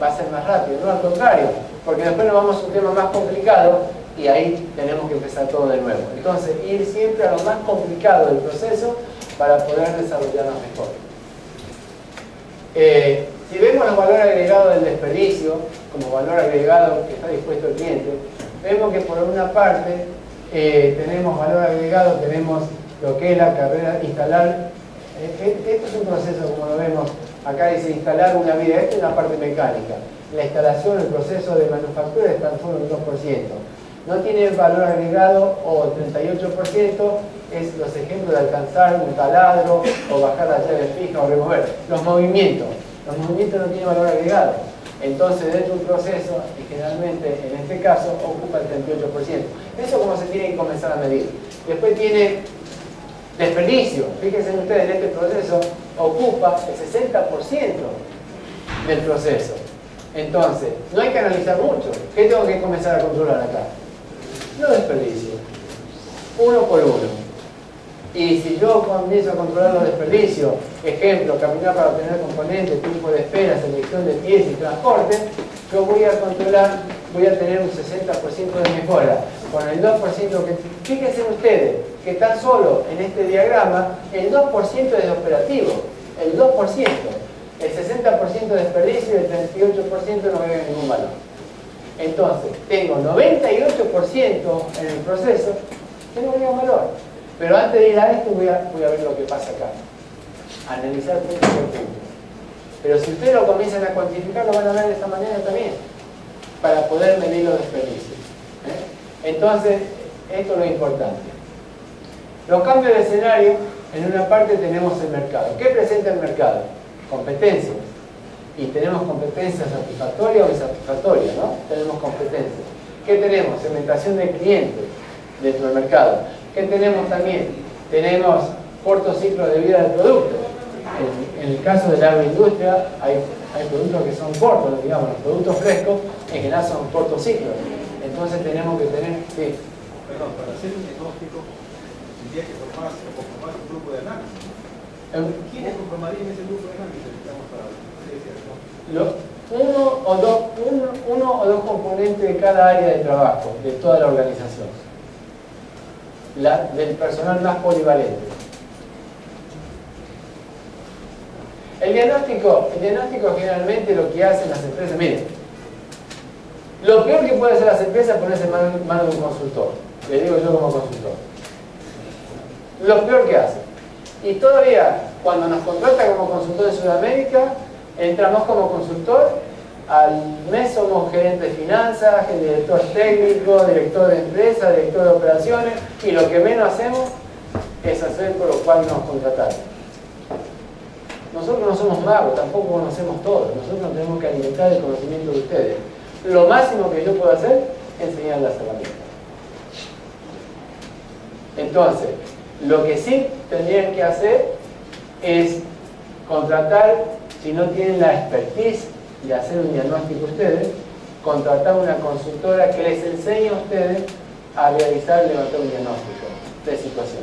va a ser más rápido. No, al contrario, porque después nos vamos a un tema más complicado y ahí tenemos que empezar todo de nuevo. Entonces, ir siempre a lo más complicado del proceso para poder desarrollarnos mejor. Si vemos los valores agregados del desperdicio, como valor agregado que está dispuesto el cliente, vemos que por una parte tenemos valor agregado, tenemos lo que es la carrera, instalar. Esto es un proceso, como lo vemos, acá dice instalar una vida, esta es una parte mecánica. La instalación, el proceso de manufactura es tan solo un 2%. No tiene valor agregado o el 38% es los ejemplos de alcanzar un taladro o bajar la llave fija o remover. Los movimientos no tienen valor agregado. Entonces, dentro de un proceso, y generalmente en este caso, ocupa el 38%. Eso como se tiene que comenzar a medir. Después tiene desperdicio. Fíjense ustedes, en este proceso ocupa el 60% del proceso. Entonces, no hay que analizar mucho. ¿Qué tengo que comenzar a controlar acá? Los desperdicios. Uno por uno. Y si yo comienzo a controlar los desperdicios, ejemplo, caminar para obtener componentes, tiempo de espera, selección de piezas y transporte, yo voy a controlar, voy a tener un 60% de mejora. Con el 2% que... Fíjense ustedes que tan solo en este diagrama, el 2% es de operativo. El 2%. El 60% de desperdicio y el 38% no agrega ningún valor. Entonces, tengo 98% en el proceso que no agrega valor. Pero antes de ir a esto voy a ver lo que pasa acá. Analizar punto por punto. Pero si ustedes lo comienzan a cuantificar, lo van a ver de esta manera también, para poder medir los desperdicios. Entonces, esto es lo importante. Los cambios de escenario, en una parte tenemos el mercado. ¿Qué presenta el mercado? Competencias. Y tenemos competencias satisfactorias o insatisfactorias, ¿no? Tenemos competencias. ¿Qué tenemos? Segmentación de clientes dentro del mercado. ¿Qué tenemos también? Tenemos corto ciclo de vida del producto. En el caso de la agroindustria hay productos que son cortos, digamos, los productos frescos en general son cortos ciclos. Entonces tenemos que tener... Sí. Perdón, para hacer un diagnóstico tendría que formarse un grupo de análisis. ¿Quiénes conformarían ese grupo de análisis? Uno o dos componentes de cada área de trabajo, de toda la organización. Del personal más polivalente. El diagnóstico generalmente lo que hacen las empresas, miren, lo peor que puede hacer las empresas es ponerse en manos de un consultor. Le digo yo como consultor. Lo peor que hacen. Y todavía, cuando nos contrata como consultor en Sudamérica, entramos como consultor al mes somos gerente de finanzas, director técnico, director de empresa, director de operaciones, y lo que menos hacemos es hacer por lo cual nos contrataron. Nosotros no somos magos, tampoco conocemos todo. Nosotros tenemos que alimentar el conocimiento de ustedes. Lo máximo que yo puedo hacer es enseñar las herramientas. Entonces, lo que sí tendrían que hacer es contratar, si no tienen la expertise de hacer un diagnóstico ustedes, contratar una consultora que les enseñe a ustedes a realizar, levantar un diagnóstico de situación.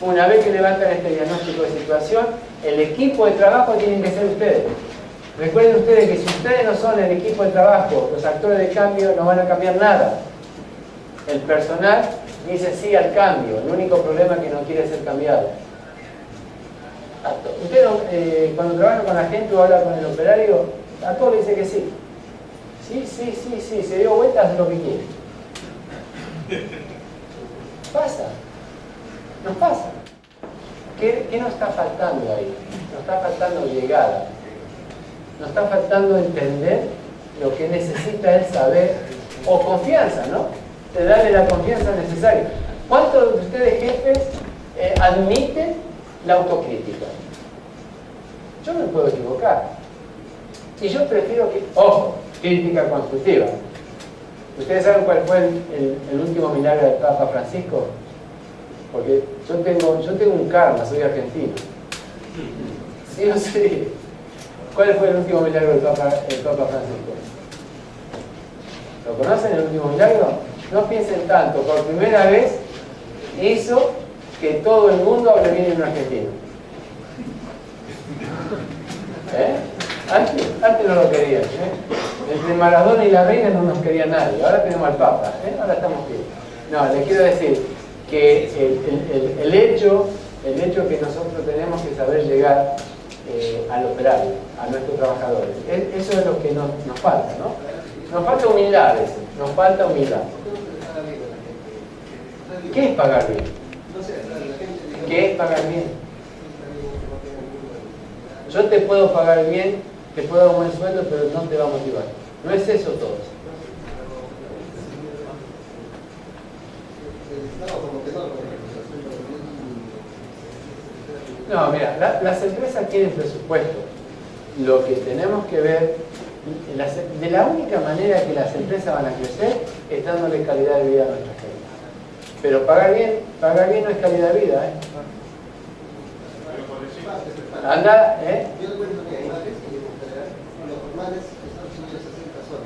Una vez que levantan este diagnóstico de situación, el equipo de trabajo tienen que ser ustedes. Recuerden ustedes que si ustedes no son el equipo de trabajo, los actores de cambio no van a cambiar nada. El personal dice sí al cambio, el único problema es que no quiere ser cambiado. Usted cuando trabaja con la gente o habla con el operario, a todos le dice que sí. Sí, se dio vuelta, hace lo que quiere. Pasa. Nos pasa. ¿Qué nos está faltando ahí? Nos está faltando llegada. Nos está faltando entender lo que necesita él saber, o confianza, ¿no? De darle la confianza necesaria. ¿Cuántos de ustedes jefes admiten la autocrítica? Yo me puedo equivocar. Y yo prefiero que... Ojo, crítica constructiva. ¿Ustedes saben cuál fue el último milagro del Papa Francisco? Porque yo tengo un karma, soy argentino. ¿Sí o sí? ¿Cuál fue el último milagro del Papa Francisco? ¿Lo conocen, el último milagro? No piensen tanto. Por primera vez hizo que todo el mundo hable bien en un argentino. Antes no lo querían. Entre Maradona y la reina no nos quería nadie. Ahora tenemos al Papa. Ahora estamos bien. No, les quiero decir que el hecho que nosotros tenemos que saber llegar al operario, a nuestros trabajadores. Eso es lo que nos falta, ¿no? Nos falta humildad a veces, nos falta humildad. ¿Qué es pagar bien? ¿Qué es pagar bien? Yo te puedo pagar bien, te puedo dar un buen sueldo, pero no te va a motivar. No es eso todo. No, mira, las empresas tienen presupuesto. Lo que tenemos que ver, de la única manera que las empresas van a crecer es dándole calidad de vida a nuestra gente. Pero pagar bien no es calidad de vida, Anda,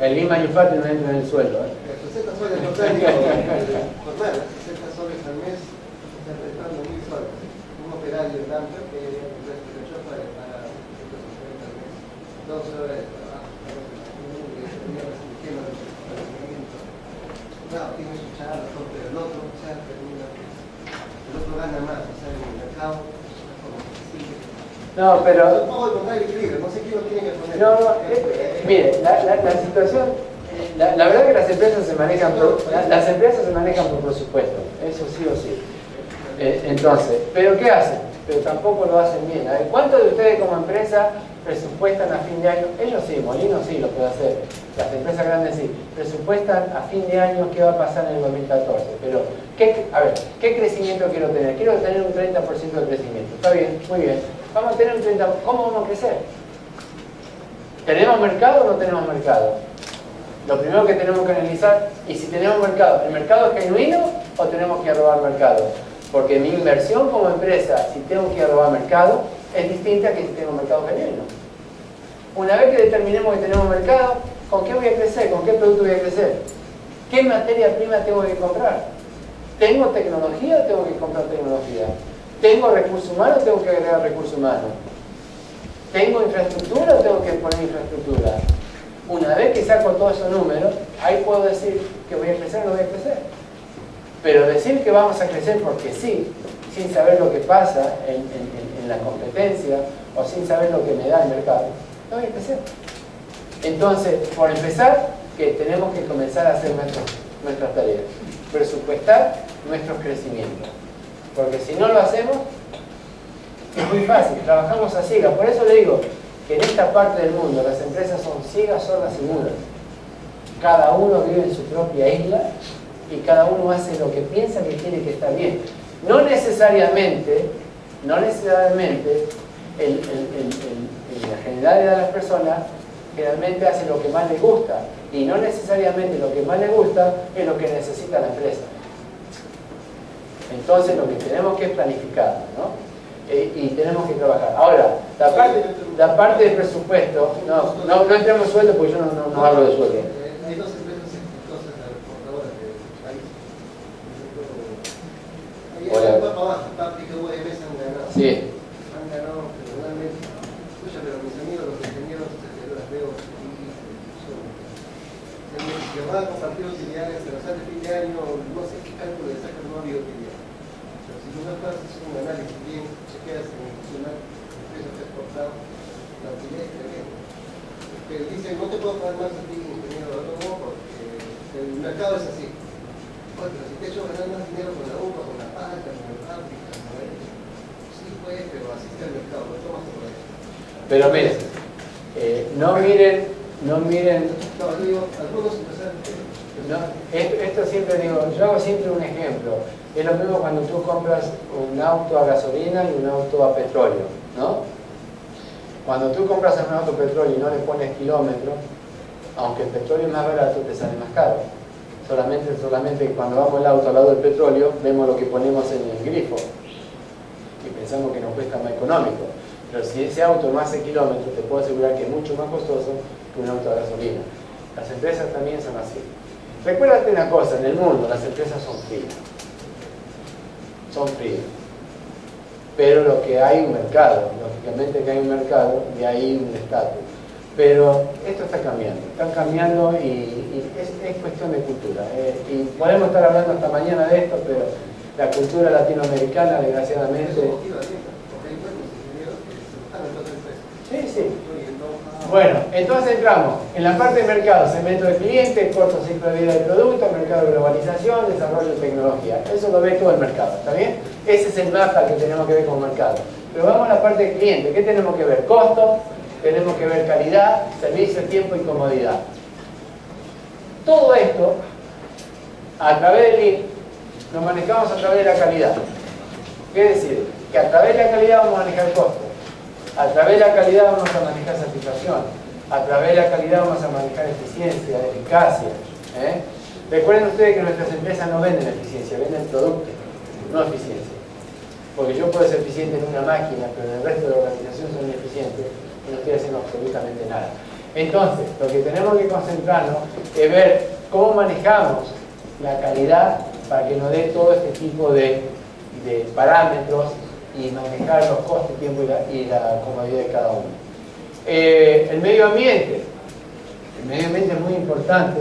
el Lean Manufacturing no entra en el sueldo, 60 soles por año, formal, 60 soles al mes, están restando 1000 soles. Un operario de tanto que yo para 150 al mes, 12 horas de trabajo, claro, tiene su charla, pero el otro gana más, o sea, en el mercado, como sigue. No, pero... Un poco de encontrar el equilibrio, no sé qué lo tienen que poner. No, mire, la situación, la verdad que las empresas se manejan por presupuesto, eso sí o sí. Entonces, ¿pero qué hacen? Pero tampoco lo hacen bien. A ver, ¿cuántos de ustedes como empresa presupuestan a fin de año? Ellos sí, Molino sí lo puede hacer, las empresas grandes sí, presupuestan a fin de año qué va a pasar en el 2014, pero ¿qué crecimiento quiero tener? Quiero tener un 30% de crecimiento, está bien, muy bien, vamos a tener un 30%, ¿cómo vamos a crecer? ¿Tenemos mercado o no tenemos mercado? Lo primero que tenemos que analizar, y si tenemos mercado, ¿el mercado es genuino o tenemos que robar mercado? Porque mi inversión como empresa, si tengo que robar mercado, es distinta que si tengo mercado genuino. Una vez que determinemos que tenemos mercado, ¿con qué voy a crecer? ¿Con qué producto voy a crecer? ¿Qué materia prima tengo que comprar? ¿Tengo tecnología o tengo que comprar tecnología? ¿Tengo recursos humanos o tengo que agregar recursos humanos? ¿Tengo infraestructura o tengo que poner infraestructura? Una vez que saco todos esos números, ahí puedo decir que voy a crecer o no voy a crecer. Pero decir que vamos a crecer porque sí, sin saber lo que pasa en la competencia o sin saber lo que me da el mercado, no voy a crecer. Entonces, por empezar, que tenemos que comenzar a hacer nuestras tareas, presupuestar nuestros crecimientos. Porque si no lo hacemos, es muy fácil, trabajamos a ciegas. Por eso le digo, que en esta parte del mundo las empresas son ciegas, sordas y mudas. Cada uno vive en su propia isla y cada uno hace lo que piensa que quiere que está bien. No necesariamente la generalidad de las personas generalmente hace lo que más les gusta y no necesariamente lo que más les gusta es lo que necesita la empresa. Entonces lo que tenemos que es planificar, ¿no? Y tenemos que trabajar. Ahora, la parte del presupuesto, no entremos en sueldo porque yo no hablo de sueldo. Hay dos empresas exitosas portadoras del país. Ahí abajo, Páprica UAMS han ganado. Sí. Han ganado fenomenalmente. Escucha, pero mis amigos, los ingenieros, yo las veo que van a compartir utilidades, pero sale fin de año, no sé qué cálculo de sacan, no había utilidad. Pero si no haces un análisis bien, chequeas en el funcional, el precio que has exportado, la utilidad es tremenda. Pero dicen, no te puedo pagar más a ti, ingeniero de otro modo, porque el mercado es así. Oye, pero si te echo ganar más dinero con la uva, con la palta, con la fábrica, con la leche, sí puede, pero así está el mercado, lo tomas por ahí. Pero miren, no miren. No, yo digo, algunos empresarios. No, esto siempre digo, yo hago siempre un ejemplo. Es lo mismo cuando tú compras un auto a gasolina y un auto a petróleo, ¿no? Cuando tú compras un auto a petróleo y no le pones kilómetros, aunque el petróleo es más barato, te sale más caro. Solamente cuando vamos el auto al lado del petróleo, vemos lo que ponemos en el grifo y pensamos que nos cuesta más económico. Pero si ese auto no hace kilómetros, te puedo asegurar que es mucho más costoso que un auto a gasolina. Las empresas también son así. Recuérdate una cosa, en el mundo las empresas son frías. Son frías. Pero lo que hay un mercado, lógicamente que hay un mercado y hay un estatus. Pero esto está cambiando y es cuestión de cultura. Y podemos estar hablando hasta mañana de esto, pero la cultura latinoamericana, desgraciadamente... Sí, sí. Bueno, entonces entramos en la parte de mercado, segmento de cliente, corto ciclo de vida del producto, mercado de globalización, desarrollo de tecnología. Eso lo ve todo el mercado, ¿está bien? Ese es el mapa que tenemos que ver con mercado. Pero vamos a la parte de cliente. ¿Qué tenemos que ver? Costo, tenemos que ver calidad, servicio, tiempo y comodidad. Todo esto, a través del Lean, lo manejamos a través de la calidad. ¿Qué decir? Que a través de la calidad vamos a manejar costo. A través de la calidad vamos a manejar satisfacción. A través de la calidad vamos a manejar eficiencia, eficacia. Recuerden ustedes que nuestras empresas no venden eficiencia, venden producto, no eficiencia. Porque yo puedo ser eficiente en una máquina, pero en el resto de la organización soy ineficiente y no estoy haciendo absolutamente nada. Entonces, lo que tenemos que concentrarnos es ver cómo manejamos la calidad para que nos dé todo este tipo de parámetros y manejar los costes, tiempo y la comodidad de cada uno. El medio ambiente. El medio ambiente es muy importante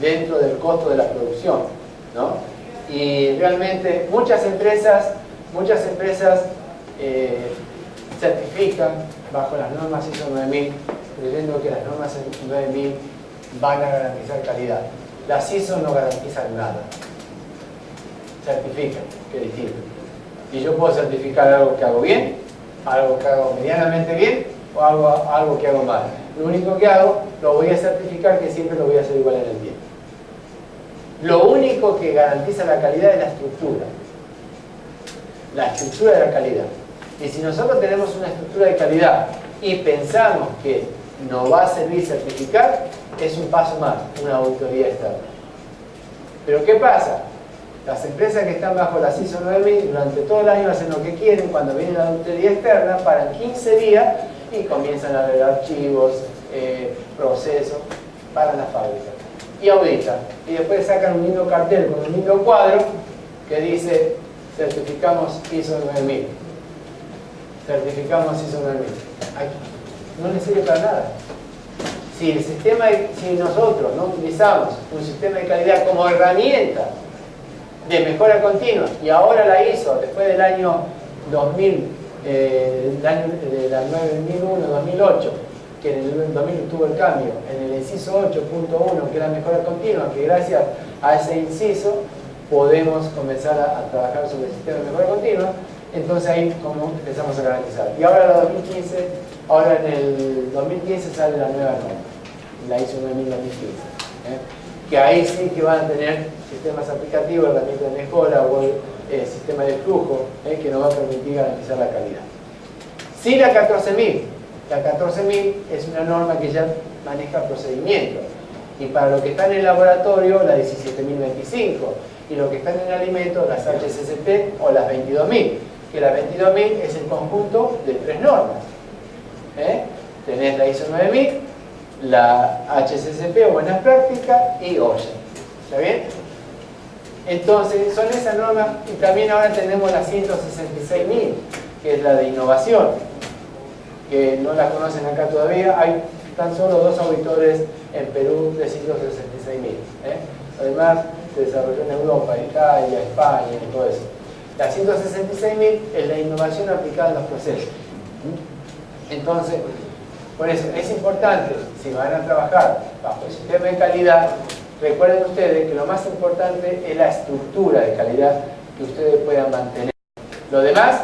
dentro del costo de la producción, ¿no? Y realmente muchas empresas certifican bajo las normas ISO 9000, creyendo que las normas 9000 van a garantizar calidad. Las ISO no garantizan nada. Certifican, que es distinto. Y yo puedo certificar algo que hago bien, algo que hago medianamente bien o algo que hago mal. Lo único que hago, lo voy a certificar, que siempre lo voy a hacer igual en el tiempo. Lo único que garantiza la calidad es la estructura. La estructura de la calidad. Y si nosotros tenemos una estructura de calidad y pensamos que nos va a servir certificar, es un paso más, una auditoría externa. Pero ¿qué pasa? Las empresas que están bajo la ISO 9000 durante todo el año hacen lo que quieren. Cuando viene la auditoría externa, paran 15 días y comienzan a ver archivos, procesos, paran la fábrica y auditan. Y después sacan un lindo cartel con un lindo cuadro que dice certificamos ISO 9000. Certificamos ISO 9000. No les sirve para nada. Si nosotros no utilizamos un sistema de calidad como herramienta de mejora continua, y ahora la ISO, después del año 2000, de la 9001-2008, que en el 2000 tuvo el cambio, en el inciso 8.1, que era mejora continua, que gracias a ese inciso podemos comenzar a trabajar sobre el sistema de mejora continua, entonces ahí como empezamos a garantizar. Y ahora la 2015 Ahora en el 2015 sale la nueva norma, la ISO 9015, que ahí sí que van a tener sistemas aplicativos, herramientas de mejora o sistema de flujo, que nos va a permitir garantizar la calidad. Sí, la 14.000. La 14.000 es una norma que ya maneja procedimientos. Y para lo que está en el laboratorio, la 17.025. Y lo que está en el alimento, las HCCP o las 22.000. Que la 22.000 es el conjunto de 3 normas. Tenés la ISO 9000, la HCCP o Buenas Prácticas y OSHA. ¿Está bien? Entonces, son esas normas. Y también ahora tenemos la 166.000, que es la de innovación, que no la conocen acá todavía. Hay tan solo 2 auditores en Perú de 166.000. Además, se desarrolló en Europa, Italia, España y todo eso. La 166.000 es la innovación aplicada en los procesos. Entonces, por eso es importante, si van a trabajar bajo el sistema de calidad, recuerden ustedes que lo más importante es la estructura de calidad que ustedes puedan mantener. Lo demás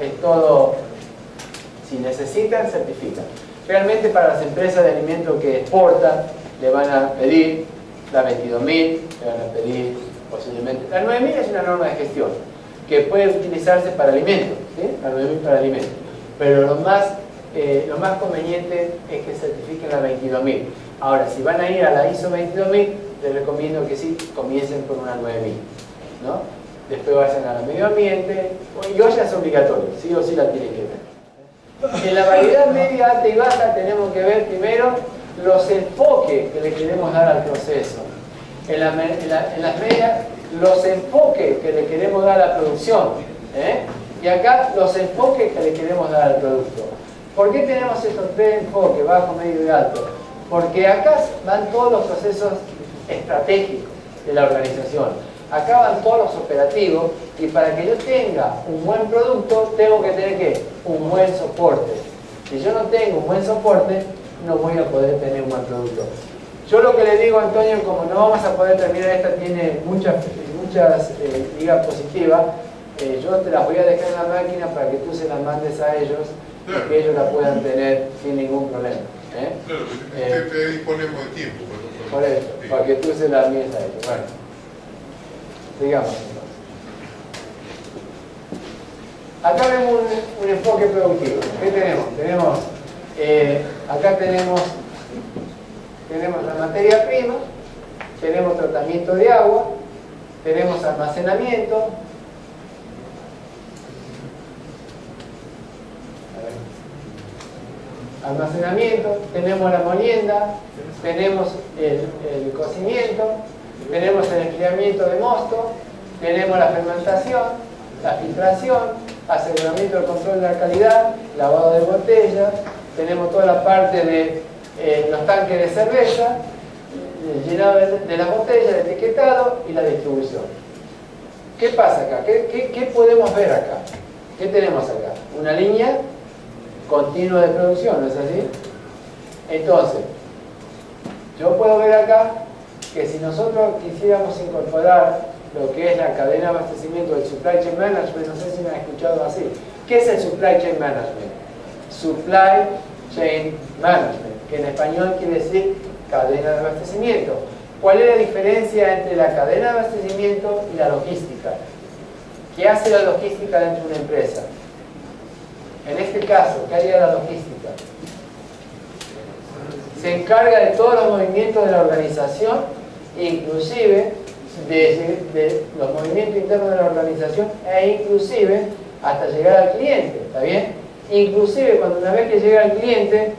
es todo, si necesitan, certifican. Realmente para las empresas de alimentos que exportan, le van a pedir la 22.000, le van a pedir posiblemente. La 9.000 es una norma de gestión que puede utilizarse para alimentos, ¿sí? La 9.000 para alimentos. Pero lo más conveniente es que certifiquen la 22.000. Ahora, si van a ir a la ISO 22.000, les recomiendo que sí comiencen con una 9.000, ¿no? Después vayan a la medio ambiente, y hoy ya es obligatorio, sí o sí la tienen que ver. En la variedad media, alta y baja tenemos que ver primero los enfoques que le queremos dar al proceso. En las medias, los enfoques que le queremos dar a la producción. Y acá los enfoques que le queremos dar al producto. ¿Por qué tenemos estos 3 enfoques, bajo, medio y alto? Porque acá van todos los procesos estratégicos de la organización. Acá van todos los operativos, y para que yo tenga un buen producto, tengo que tener ¿qué? Un buen soporte. Si yo no tengo un buen soporte, no voy a poder tener un buen producto. Yo lo que le digo a Antonio, como no vamos a poder terminar, esta tiene muchas ligas positivas, yo te las voy a dejar en la máquina para que tú se las mandes a ellos, y que ellos la puedan tener sin ningún problema. Claro, te disponemos de tiempo. Por eso, sí, para que tú se las envíes a ellos. Bueno, sigamos entonces. Acá vemos un enfoque productivo. ¿Qué tenemos? Acá tenemos la materia prima, tenemos tratamiento de agua, tenemos almacenamiento, tenemos la molienda, tenemos el cocimiento, tenemos el enfriamiento de mosto, tenemos la fermentación, la filtración, aseguramiento del control de la calidad, lavado de botellas, tenemos toda la parte de los tanques de cerveza, el llenado de las botellas, el etiquetado y la distribución. ¿Qué pasa acá? ¿Qué podemos ver acá? ¿Qué tenemos acá? Una línea continua de producción, ¿no es así? Entonces, yo puedo ver acá que si nosotros quisiéramos incorporar lo que es la cadena de abastecimiento del Supply Chain Management, no sé si me han escuchado así. ¿Qué es el Supply Chain Management? Supply Chain Management, que en español quiere decir cadena de abastecimiento. ¿Cuál es la diferencia entre la cadena de abastecimiento y la logística? ¿Qué hace la logística dentro de una empresa? En este caso, ¿qué haría la logística? Se encarga de todos los movimientos de la organización, inclusive de los movimientos internos de la organización, e inclusive hasta llegar al cliente, ¿está bien? Inclusive cuando una vez que llega al cliente,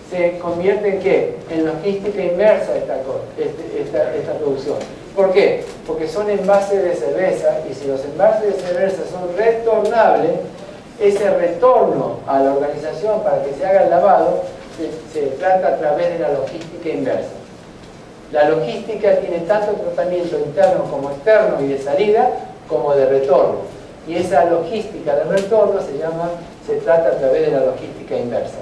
se convierte en ¿qué? En logística inversa esta producción. ¿Por qué? Porque son envases de cerveza, y si los envases de cerveza son retornables, ese retorno a la organización para que se haga el lavado se trata a través de la logística inversa. La logística tiene tanto tratamiento interno como externo y de salida como de retorno. Y esa logística de retorno se trata a través de la logística inversa.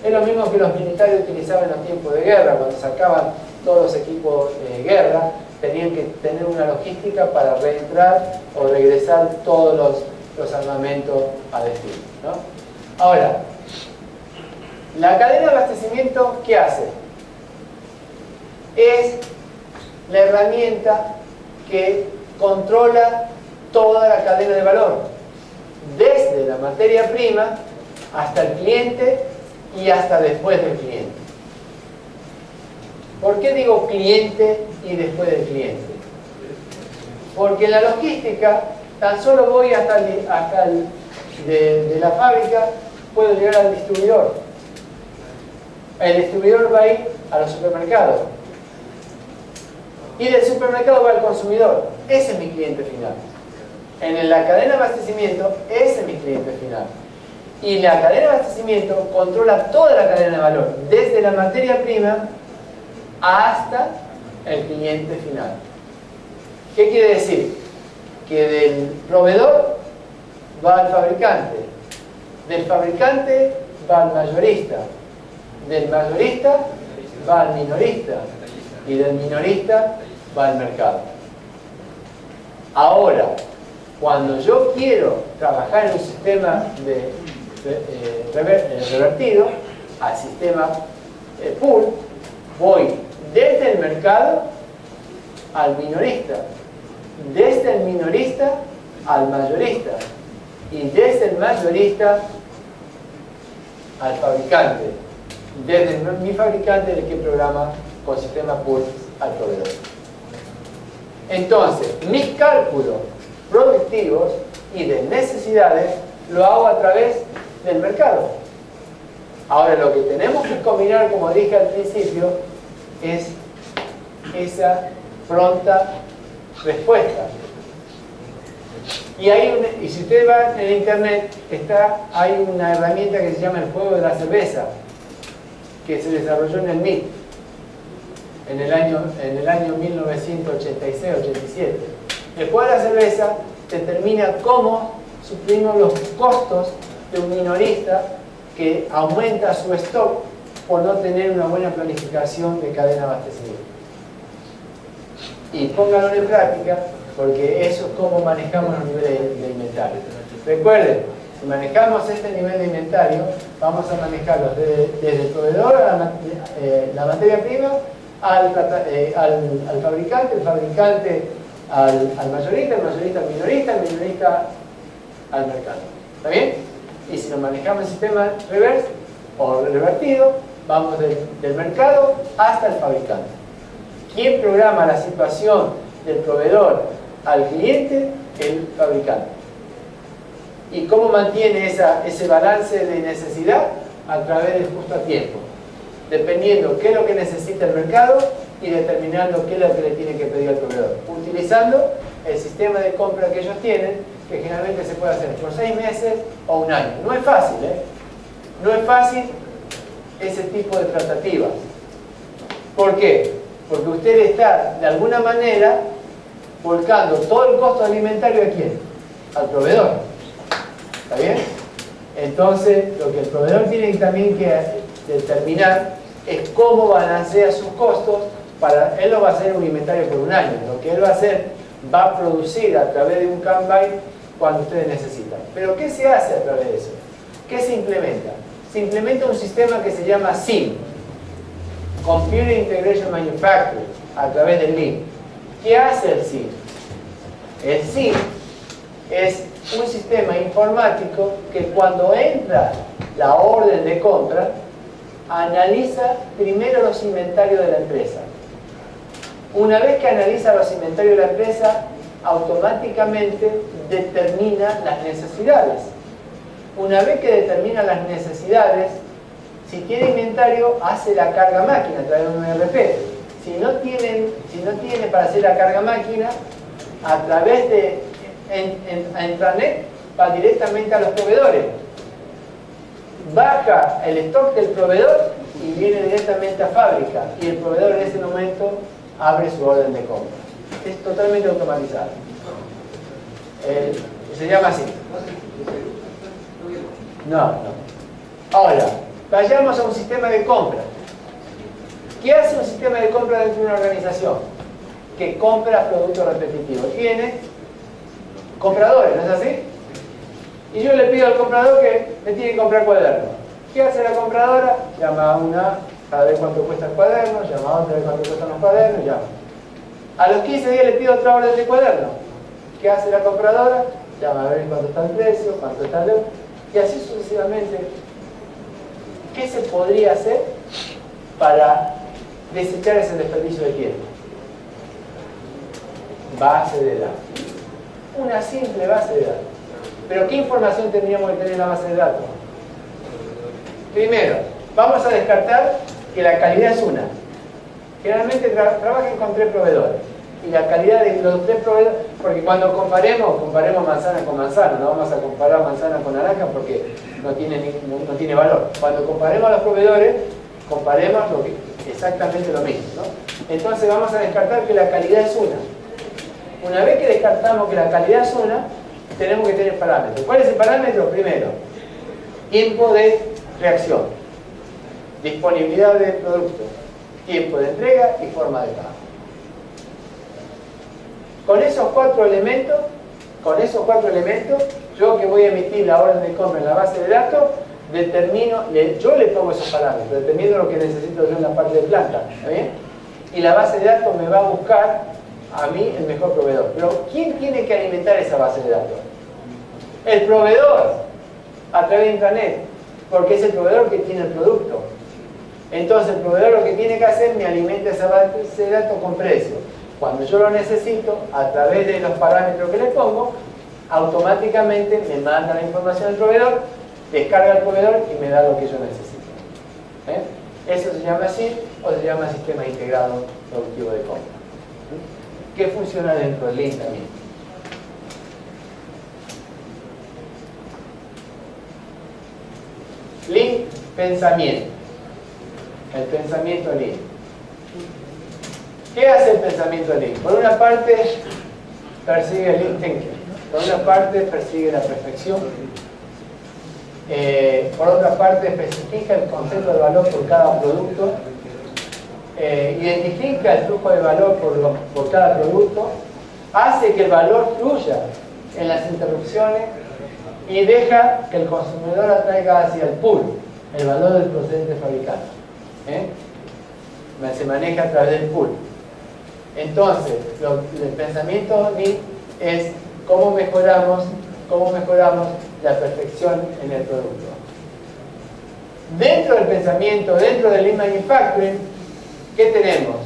Es lo mismo que los militares utilizaban en los tiempos de guerra. Cuando sacaban todos los equipos de guerra, tenían que tener una logística para reentrar o regresar todos los armamentos a destino, ¿no? Ahora, La cadena de abastecimiento, ¿qué hace? Es la herramienta que controla toda la cadena de valor, desde la materia prima hasta el cliente y hasta después del cliente. ¿Por qué digo cliente y después del cliente? Porque en la logística tan solo voy hasta de la fábrica, puedo llegar al distribuidor. El distribuidor va a ir a los supermercados y del supermercado va al consumidor. Ese es mi cliente final. En la cadena de abastecimiento, ese es mi cliente final. Y la cadena de abastecimiento controla toda la cadena de valor, desde la materia prima hasta el cliente final. ¿Qué quiere decir? Que del proveedor va al fabricante, del fabricante va al mayorista, del mayorista va al minorista y del minorista va al mercado. Ahora, cuando yo quiero trabajar en un sistema revertido al sistema pool, voy desde el mercado al minorista, desde el minorista al mayorista y desde el mayorista al fabricante, desde mi fabricante el que programa con sistema pool al proveedor. Entonces, mis cálculos productivos y de necesidades lo hago a través del mercado. Ahora, lo que tenemos que combinar, como dije al principio, es esa pronta respuesta. Y si ustedes van en internet, hay una herramienta que se llama el juego de la cerveza, que se desarrolló en el MIT en el año 1986-87. El juego de la cerveza determina cómo suprimir los costos de un minorista que aumenta su stock por no tener una buena planificación de cadena de abastecimiento. Y pónganlo en práctica, porque eso es cómo manejamos los niveles de inventario. Recuerden, si manejamos este nivel de inventario, vamos a manejarlos desde el proveedor a la materia prima, al fabricante, el fabricante al mayorista, el mayorista al minorista, el minorista al mercado. ¿Está bien? Y si lo manejamos en sistema reverse o revertido, vamos del mercado hasta el fabricante. ¿Quién programa la situación del proveedor al cliente? El fabricante. ¿Y cómo mantiene ese balance de necesidad? A través del justo a tiempo, dependiendo qué es lo que necesita el mercado y determinando qué es lo que le tiene que pedir al proveedor, utilizando el sistema de compra que ellos tienen, que generalmente se puede hacer por 6 meses o un año. No es fácil, ¿eh? No es fácil ese tipo de tratativas. ¿Por qué? Porque usted está, de alguna manera, volcando todo el costo alimentario ¿a quién? Al proveedor. ¿Está bien? Entonces, lo que el proveedor tiene también que determinar es cómo balancea sus costos. Él no va a hacer un inventario por un año. Lo que él va a hacer, va a producir a través de un Kanban cuando ustedes necesitan. ¿Pero qué se hace a través de eso? ¿Qué se implementa? Se implementa un sistema que se llama CIM, Computer Integration Manufacturing, a través del Lean. ¿Qué hace el CIM? El CIM es un sistema informático que cuando entra la orden de compra, analiza primero los inventarios de la empresa. Una vez que analiza los inventarios de la empresa, automáticamente determina las necesidades. Una vez que determina las necesidades, si tiene inventario, hace la carga máquina a través de un ERP. Si no tiene para hacer la carga máquina, a través de intranet va directamente a los proveedores. Baja el stock del proveedor y viene directamente a fábrica. Y el proveedor en ese momento abre su orden de compra. Es totalmente automatizado. Se llama así. No. Ahora, vayamos a un sistema de compra. ¿Qué hace un sistema de compra dentro de una organización? Que compra productos repetitivos. Tiene compradores, ¿no es así? Y yo le pido al comprador que me tiene que comprar cuadernos. ¿Qué hace la compradora? llama a una a ver cuánto cuesta el cuaderno, llama a otra a ver cuánto cuestan los cuadernos, llama. A los 15 días le pido otra orden de cuaderno. ¿Qué hace la compradora? Llama a ver cuánto está el precio, cuánto está el... y así sucesivamente. ¿Qué se podría hacer para desechar ese desperdicio de tiempo? Base de datos. Una simple base de datos. Pero ¿qué información tendríamos que tener en la base de datos? Primero, vamos a descartar que la calidad es una. Generalmente trabajen con 3 proveedores. Y la calidad de los 3 proveedores, porque cuando comparemos manzana con manzana, no vamos a comparar manzana con naranja porque no tiene valor. Cuando comparemos a los proveedores, comparemos exactamente lo mismo, ¿no? Entonces vamos a descartar que la calidad es una. Una vez que descartamos que la calidad es una, tenemos que tener parámetros. ¿Cuál es el parámetro? Primero, tiempo de reacción, disponibilidad del producto, tiempo de entrega y forma de pago. Con esos 4 elementos, yo que voy a emitir la orden de compra en la base de datos, yo le pongo esos parámetros, dependiendo de lo que necesito yo en la parte de planta, ¿está bien? Y la base de datos me va a buscar a mí el mejor proveedor. Pero ¿quién tiene que alimentar esa base de datos? El proveedor, a través de intranet, porque es el proveedor que tiene el producto. Entonces el proveedor lo que tiene que hacer, me alimenta esa base de datos con precio. Cuando yo lo necesito, a través de los parámetros que le pongo, automáticamente me manda la información al proveedor, descarga al proveedor y me da lo que yo necesito. Eso se llama así, o se llama sistema integrado productivo de compra. ¿Qué funciona dentro del Lean también? Lean, pensamiento. El pensamiento Lean. ¿Qué hace el pensamiento Lean? Por una parte, persigue el Lean Thinking. Por una parte, persigue la perfección. Por otra parte, especifica el concepto de valor por cada producto. Identifica el flujo de valor por cada producto. Hace que el valor fluya en las interrupciones y deja que el consumidor atraiga hacia el pool, el valor del procedente fabricante. Se maneja a través del pool. Entonces, el pensamiento Lean es cómo mejoramos la perfección en el producto. Dentro del pensamiento, dentro del Lean Manufacturing, ¿qué tenemos?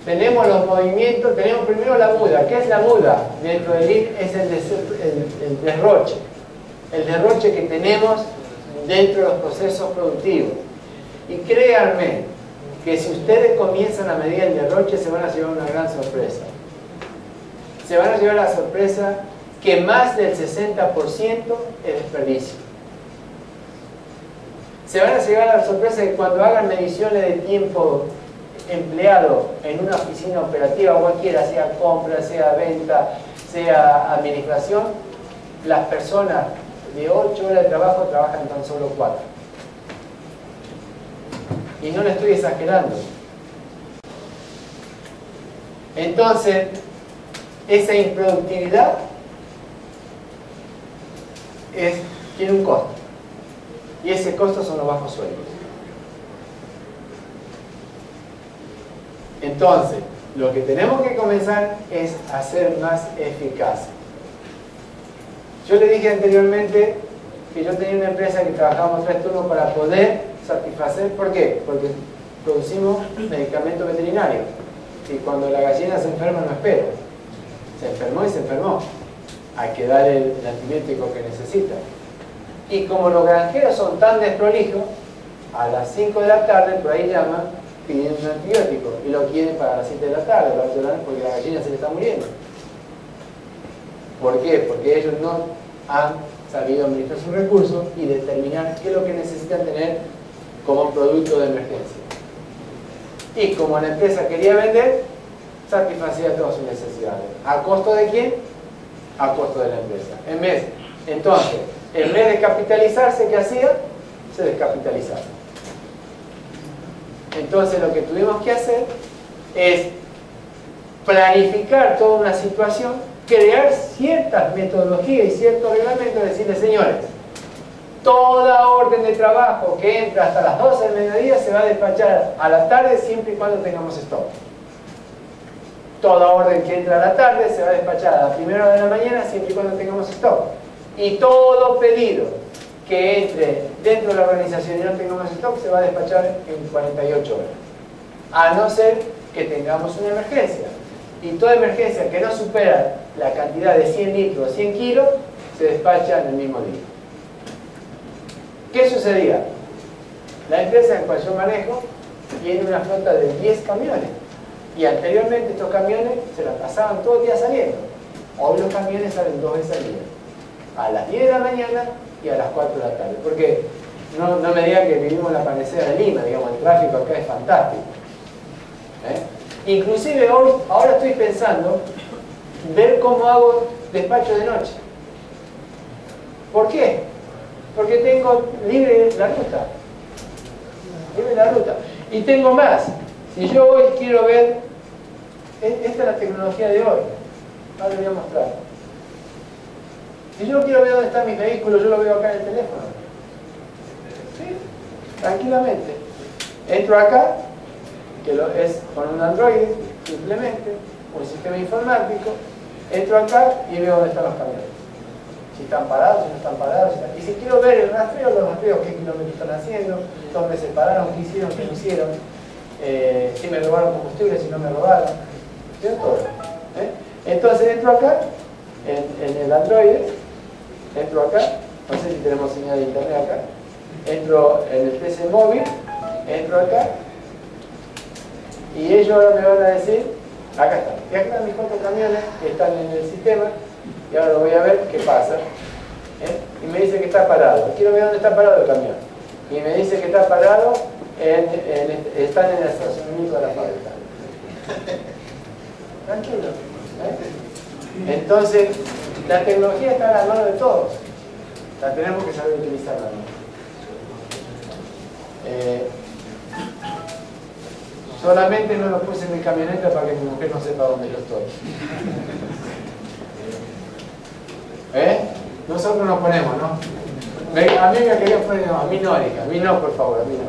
Tenemos los movimientos, tenemos primero la muda. ¿Qué es la muda? Dentro del Lean es el derroche. El derroche que tenemos dentro de los procesos productivos. Y créanme que si ustedes comienzan a medir el derroche, se van a llevar una gran sorpresa. Se van a llevar la sorpresa que más del 60% es desperdicio. Se van a llevar la sorpresa que cuando hagan mediciones de tiempo empleado en una oficina operativa cualquiera, sea compra, sea venta, sea administración, las personas de 8 horas de trabajo trabajan tan solo 4. Y no le estoy exagerando. Entonces, esa improductividad tiene un costo. Y ese costo son los bajos sueldos. Entonces, lo que tenemos que comenzar es a ser más eficaces. Yo le dije anteriormente que yo tenía una empresa que trabajábamos 3 turnos para poder satisfacer. ¿Por qué? Porque producimos medicamentos veterinarios. Y cuando la gallina se enferma no espera. Se enfermó y se enfermó. Hay que darle el antibiótico que necesita. Y como los granjeros son tan desprolijos, a las 5 de la tarde, por ahí llaman, piden un antibiótico. Y lo quieren para las 7 de la tarde, porque la gallina se le está muriendo. ¿Por qué? Porque ellos no han sabido administrar sus recursos y determinar qué es lo que necesitan tener como producto de emergencia. Y como la empresa quería vender, satisfacía todas sus necesidades. ¿A costo de quién? A costo de la empresa. Entonces, en vez de capitalizarse, ¿qué hacía? Se descapitalizaba. Entonces lo que tuvimos que hacer es planificar toda una situación, crear ciertas metodologías y ciertos reglamentos, decirles, señores, Toda orden de trabajo que entra hasta las 12 del mediodía se va a despachar a la tarde siempre y cuando tengamos stock. Toda orden que entra a la tarde se va a despachar a la primera hora de la mañana siempre y cuando tengamos stock. Y todo pedido que entre dentro de la organización y no tengamos stock se va a despachar en 48 horas. A no ser que tengamos una emergencia. Y toda emergencia que no supera la cantidad de 100 litros o 100 kilos se despacha en el mismo día. ¿Qué sucedía? La empresa en cual yo manejo tiene una flota de 10 camiones. Y anteriormente estos camiones se la pasaban todo el día saliendo. Hoy los camiones salen 2 veces al día. A las 10 de la mañana y a las 4 de la tarde. Porque no me digan que vivimos en la panacea de Lima, digamos, el tráfico acá es fantástico. Inclusive hoy, ahora estoy pensando ver cómo hago despacho de noche. ¿Por qué? Porque tengo libre la ruta. Libre la ruta. Y tengo más. Si yo hoy quiero ver, esta es la tecnología de hoy. Ahora les voy a mostrar. Si yo quiero ver dónde está mi vehículo, yo lo veo acá en el teléfono. ¿Sí? Tranquilamente. Entro acá, que es con un Android, simplemente, un sistema informático. Entro acá y veo dónde están los camiones. Si están parados, si no están parados. Y si quiero ver el rastreo, los rastreos, qué kilómetros están haciendo, dónde se pararon, qué hicieron, qué no hicieron, si me robaron combustible, si no me robaron. ¿Sí? Todo. Entonces entro acá, en el Android, entro acá, no sé si tenemos señal de internet acá, entro en el PC móvil, entro acá, y ellos ahora me van a decir, acá están. Y acá están mis 4 camiones que están en el sistema, y ahora lo voy a ver qué pasa. Y me dice que está parado. Quiero ver dónde está parado el camión. Y me dice que está parado, están en el estacionamiento de la fábrica. Tranquilo. Entonces, la tecnología está a la mano de todos. La tenemos que saber utilizarla, ¿no? Solamente no lo puse en mi camioneta para que mi mujer no sepa dónde yo estoy. Nosotros nos ponemos, ¿no? A mí me quería poner, no, a mí no, Erika, a mí no, por favor, a mí no.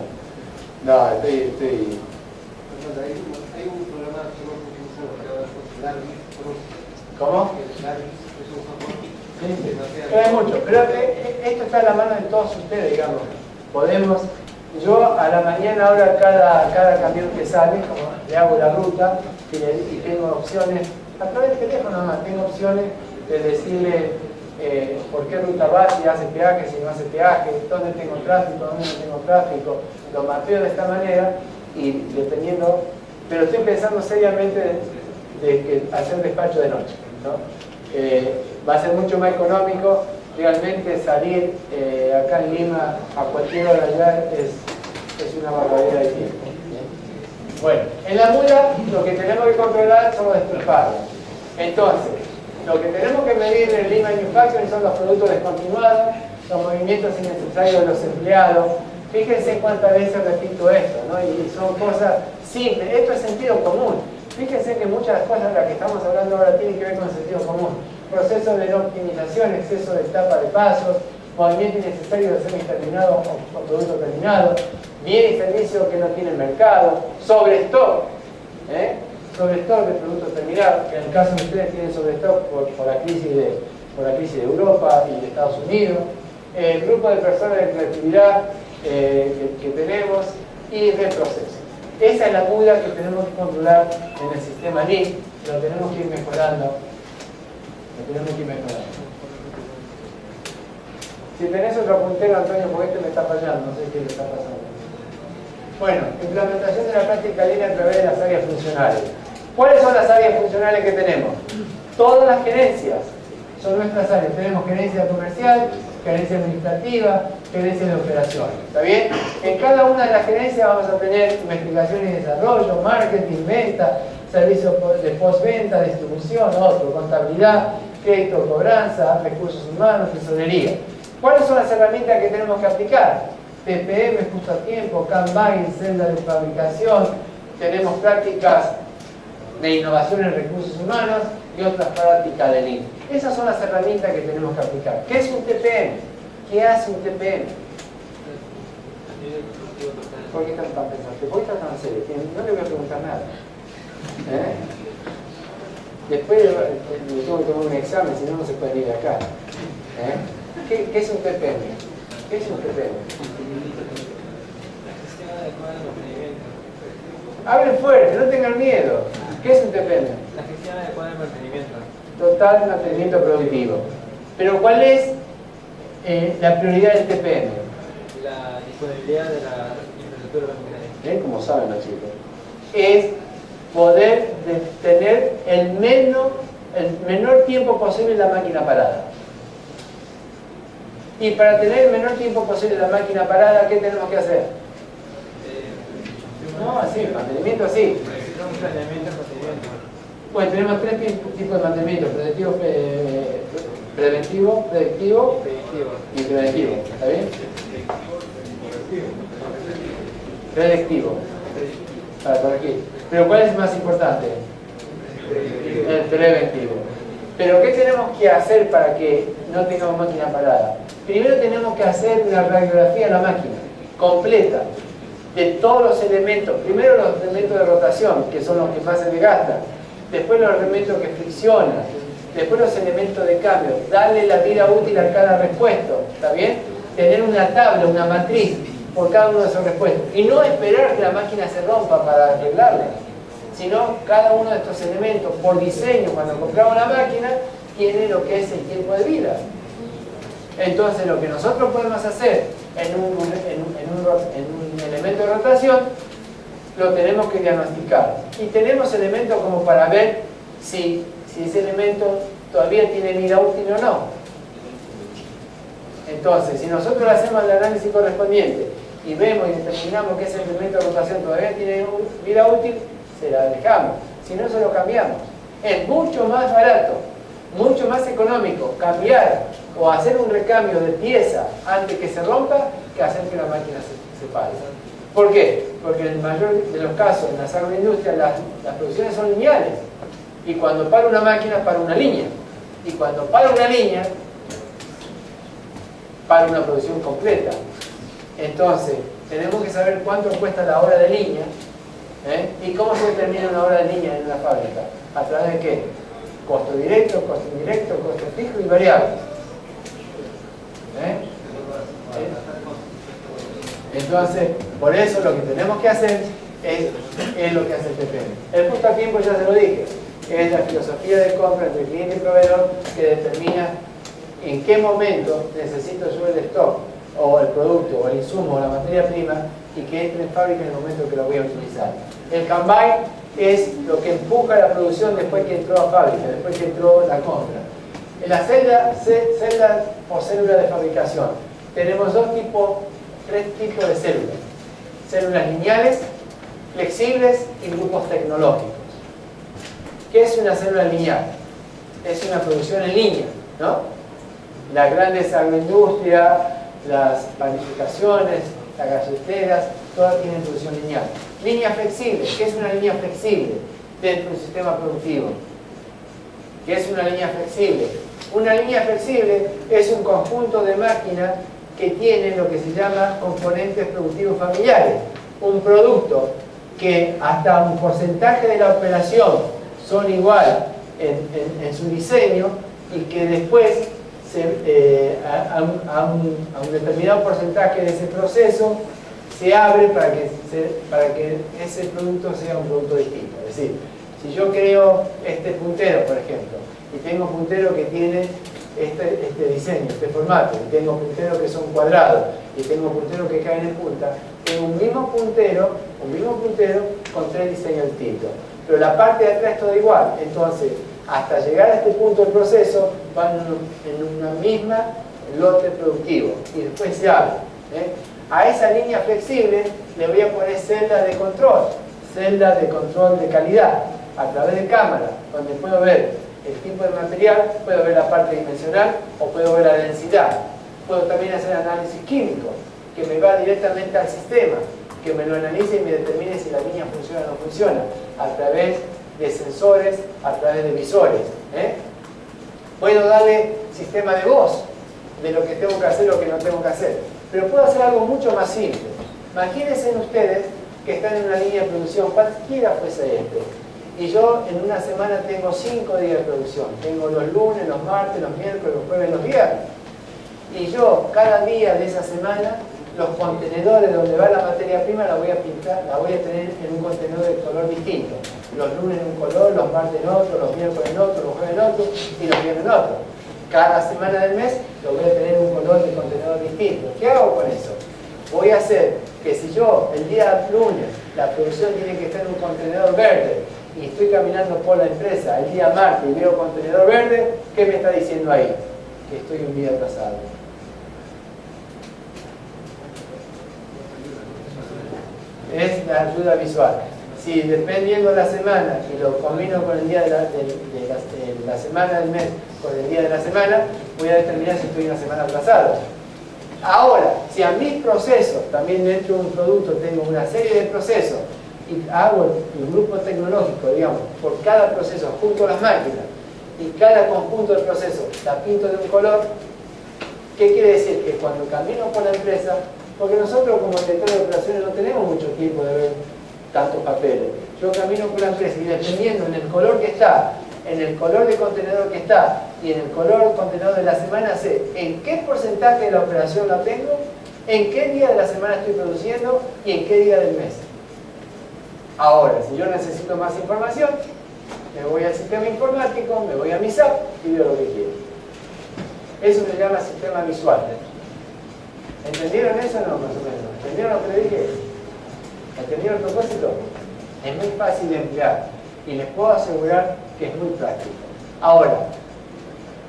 No, estoy... Hay un programa que hemos utilizado Larvis. ¿Cómo? Larvis es un software. Sí, hay mucho, pero esto está a la mano de todos ustedes, digamos. Podemos, yo a la mañana ahora cada camión que sale, como le hago la ruta y tengo opciones, a través del teléfono nomás, tengo opciones de decirle por qué ruta va, si hace peaje, si no hace peaje, dónde tengo tráfico, dónde no tengo tráfico, lo mapeo de esta manera y dependiendo, pero estoy pensando seriamente de hacer despacho de noche, ¿no? Va a ser mucho más económico, realmente salir acá en Lima a cualquier hora ya es una barbaridad de tiempo. Bueno, en la mula lo que tenemos que controlar son los despilfarros. Entonces, lo que tenemos que medir en el Lean Manufacturing son los productos descontinuados, los movimientos innecesarios de los empleados. Fíjense cuántas veces repito esto, ¿no? Y son cosas simples. Esto es sentido común. Fíjense que muchas de las cosas de las que estamos hablando ahora tienen que ver con el sentido común. Procesos de no optimización, exceso de etapa de pasos, movimiento innecesario de semi-terminado o producto terminado, bien y servicios que no tienen mercado, sobrestock. Sobrestock de productos terminados, que en el caso de ustedes tienen sobrestock por la crisis de Europa y de Estados Unidos, el grupo de personas de creatividad que tenemos y reproceso. Esa es la muda que tenemos que controlar en el sistema Lean, lo tenemos que ir mejorando. Si tenés otro puntero, Antonio, porque este me está fallando, no sé qué le está pasando. Bueno, implementación de la práctica Lean a través de las áreas funcionales. ¿Cuáles son las áreas funcionales que tenemos? Todas las gerencias son nuestras áreas. Tenemos gerencia comercial, gerencia administrativa, gerencia de operaciones. ¿Está bien? En cada una de las gerencias vamos a tener investigación y desarrollo, marketing, venta, servicios de postventa, distribución, contabilidad, crédito, cobranza, recursos humanos, tesorería. ¿Cuáles son las herramientas que tenemos que aplicar? TPM, justo a tiempo, Kanban, celda de fabricación, tenemos prácticas de innovación en recursos humanos y otras prácticas de Lean. Esas son las herramientas que tenemos que aplicar. ¿Qué es un TPM? ¿Qué hace un TPM? ¿Por qué están tan pensantes? ¿Por qué están tan serios? No le voy a preguntar nada. Después le tengo que tomar un examen, si no, no se puede ir de acá. ¿Qué es un TPM? ¿Qué es un TPM? Hablen fuerte, no tengan miedo. ¿Qué es un TPM? La gestión adecuada del mantenimiento. Total mantenimiento productivo. Pero ¿cuál es la prioridad del TPM? La disponibilidad de la infraestructura maquinaria. ¿Ven cómo saben los chicos? Es poder tener el menor tiempo posible la máquina parada. Y para tener el menor tiempo posible la máquina parada, ¿qué tenemos que hacer? No, así, mantenimiento así. Un planeamiento de mantenimiento. Bueno, tenemos tres tipos de mantenimiento: preventivo, predictivo y preventivo. ¿Está bien? Predictivo. Por aquí. Pero ¿cuál es más importante? El preventivo. Pero ¿qué tenemos que hacer para que no tengamos máquina parada? Primero tenemos que hacer una radiografía de la máquina completa, de todos los elementos. Primero los elementos de rotación, que son los que más se desgastan. Después los elementos que friccionan. Después los elementos de cambio. Darle la vida útil a cada repuesto. ¿Está bien? Tener una tabla, una matriz por cada uno de esos repuestos. Y no esperar que la máquina se rompa para arreglarla, sino cada uno de estos elementos, por diseño, cuando compramos la máquina, tiene lo que es el tiempo de vida. Entonces, lo que nosotros podemos hacer en un elemento de rotación, lo tenemos que diagnosticar. Y tenemos elementos como para ver si ese elemento todavía tiene vida útil o no. Entonces, si nosotros hacemos el análisis correspondiente y vemos y determinamos que ese elemento de rotación todavía tiene vida útil, se la dejamos. Si no, se lo cambiamos. Es mucho más barato, mucho más económico cambiar o hacer un recambio de pieza antes que se rompa que hacer que la máquina se pare. ¿Por qué? Porque en el mayor de los casos en las agroindustrias las producciones son lineales. Y cuando para una máquina, para una línea. Y cuando para una línea, para una producción completa. Entonces, tenemos que saber cuánto cuesta la hora de línea. ¿Y cómo se determina una hora de línea en una fábrica? ¿A través de qué? Costo directo, costo indirecto, costo fijo y variable. Entonces, por eso lo que tenemos que hacer es lo que hace el TPM. El justo a tiempo, ya se lo dije, es la filosofía de compra entre cliente y proveedor que determina en qué momento necesito yo el stock o el producto o el insumo o la materia prima y que entre en fábrica en el momento que lo voy a utilizar. El Kanban es lo que empuja la producción después que entró a fábrica, después que entró la compra. En la celda o célula de fabricación tenemos tres tipos de células. Células lineales, flexibles y grupos tecnológicos. ¿Qué es una célula lineal? Es una producción en línea, ¿no? Las grandes agroindustrias, las panificaciones, las galleteras, todas tienen producción lineal. Línea flexible. ¿Qué es una línea flexible dentro del sistema productivo? ¿Qué es una línea flexible? Una línea flexible es un conjunto de máquinas que tiene lo que se llama componentes productivos familiares. Un producto que hasta un porcentaje de la operación son igual en su diseño y que después a un determinado porcentaje de ese proceso se abre para que ese producto sea un producto distinto. Es decir, si yo creo este puntero, por ejemplo, y tengo un puntero que tiene este diseño, este formato, y tengo punteros que son cuadrados, y tengo punteros que caen en punta, tengo un mismo puntero con tres diseños distintos. Pero la parte de atrás es todo igual. Entonces, hasta llegar a este punto del proceso, van en una misma lote productivo, y después se abre. A esa línea flexible le voy a poner celdas de control de calidad, a través de cámara, donde puedo ver el tipo de material, puedo ver la parte dimensional o puedo ver la densidad. Puedo también hacer análisis químico, que me va directamente al sistema, que me lo analice y me determine si la línea funciona o no funciona, a través de sensores, a través de visores. Puedo darle sistema de voz, de lo que tengo que hacer y lo que no tengo que hacer. Pero puedo hacer algo mucho más simple. Imagínense ustedes que están en una línea de producción, cualquiera fuese y yo en una semana tengo 5 días de producción. Tengo los lunes, los martes, los miércoles, los jueves, los viernes. Y yo, cada día de esa semana, los contenedores donde va la materia prima la voy a pintar, la voy a tener en un contenedor de color distinto. Los lunes en un color, los martes en otro, los miércoles en otro, los jueves en otro y los viernes en otro. Cada semana del mes lo voy a tener en un color de contenedor distinto. ¿Qué hago con eso? Voy a hacer que si yo el día lunes la producción tiene que estar en un contenedor verde y estoy caminando por la empresa el día martes y veo contenedor verde, ¿qué me está diciendo ahí? Que estoy un día atrasado. Es la ayuda visual. Si dependiendo de la semana y lo combino con el día de la semana del mes con el día de la semana, voy a determinar si estoy una semana atrasado. Ahora, si a mis procesos, también dentro de un producto tengo una serie de procesos y hago el grupo tecnológico, digamos, por cada proceso junto a las máquinas y cada conjunto de procesos la pinto de un color, ¿qué quiere decir? Que cuando camino por la empresa, porque nosotros como directores de operaciones no tenemos mucho tiempo de ver tantos papeles. Yo camino por la empresa y dependiendo en el color que está, en el color de contenedor que está y en el color del contenedor de la semana, sé en qué porcentaje de la operación la tengo, en qué día de la semana estoy produciendo y en qué día del mes. Ahora, si yo necesito más información, me voy al sistema informático, me voy a mi SAP y veo lo que quiero. Eso se llama sistema visual. ¿Entendieron eso o no, más o menos? ¿Entendieron lo que le dije? ¿Entendieron el propósito? Es muy fácil de emplear y les puedo asegurar que es muy práctico. Ahora,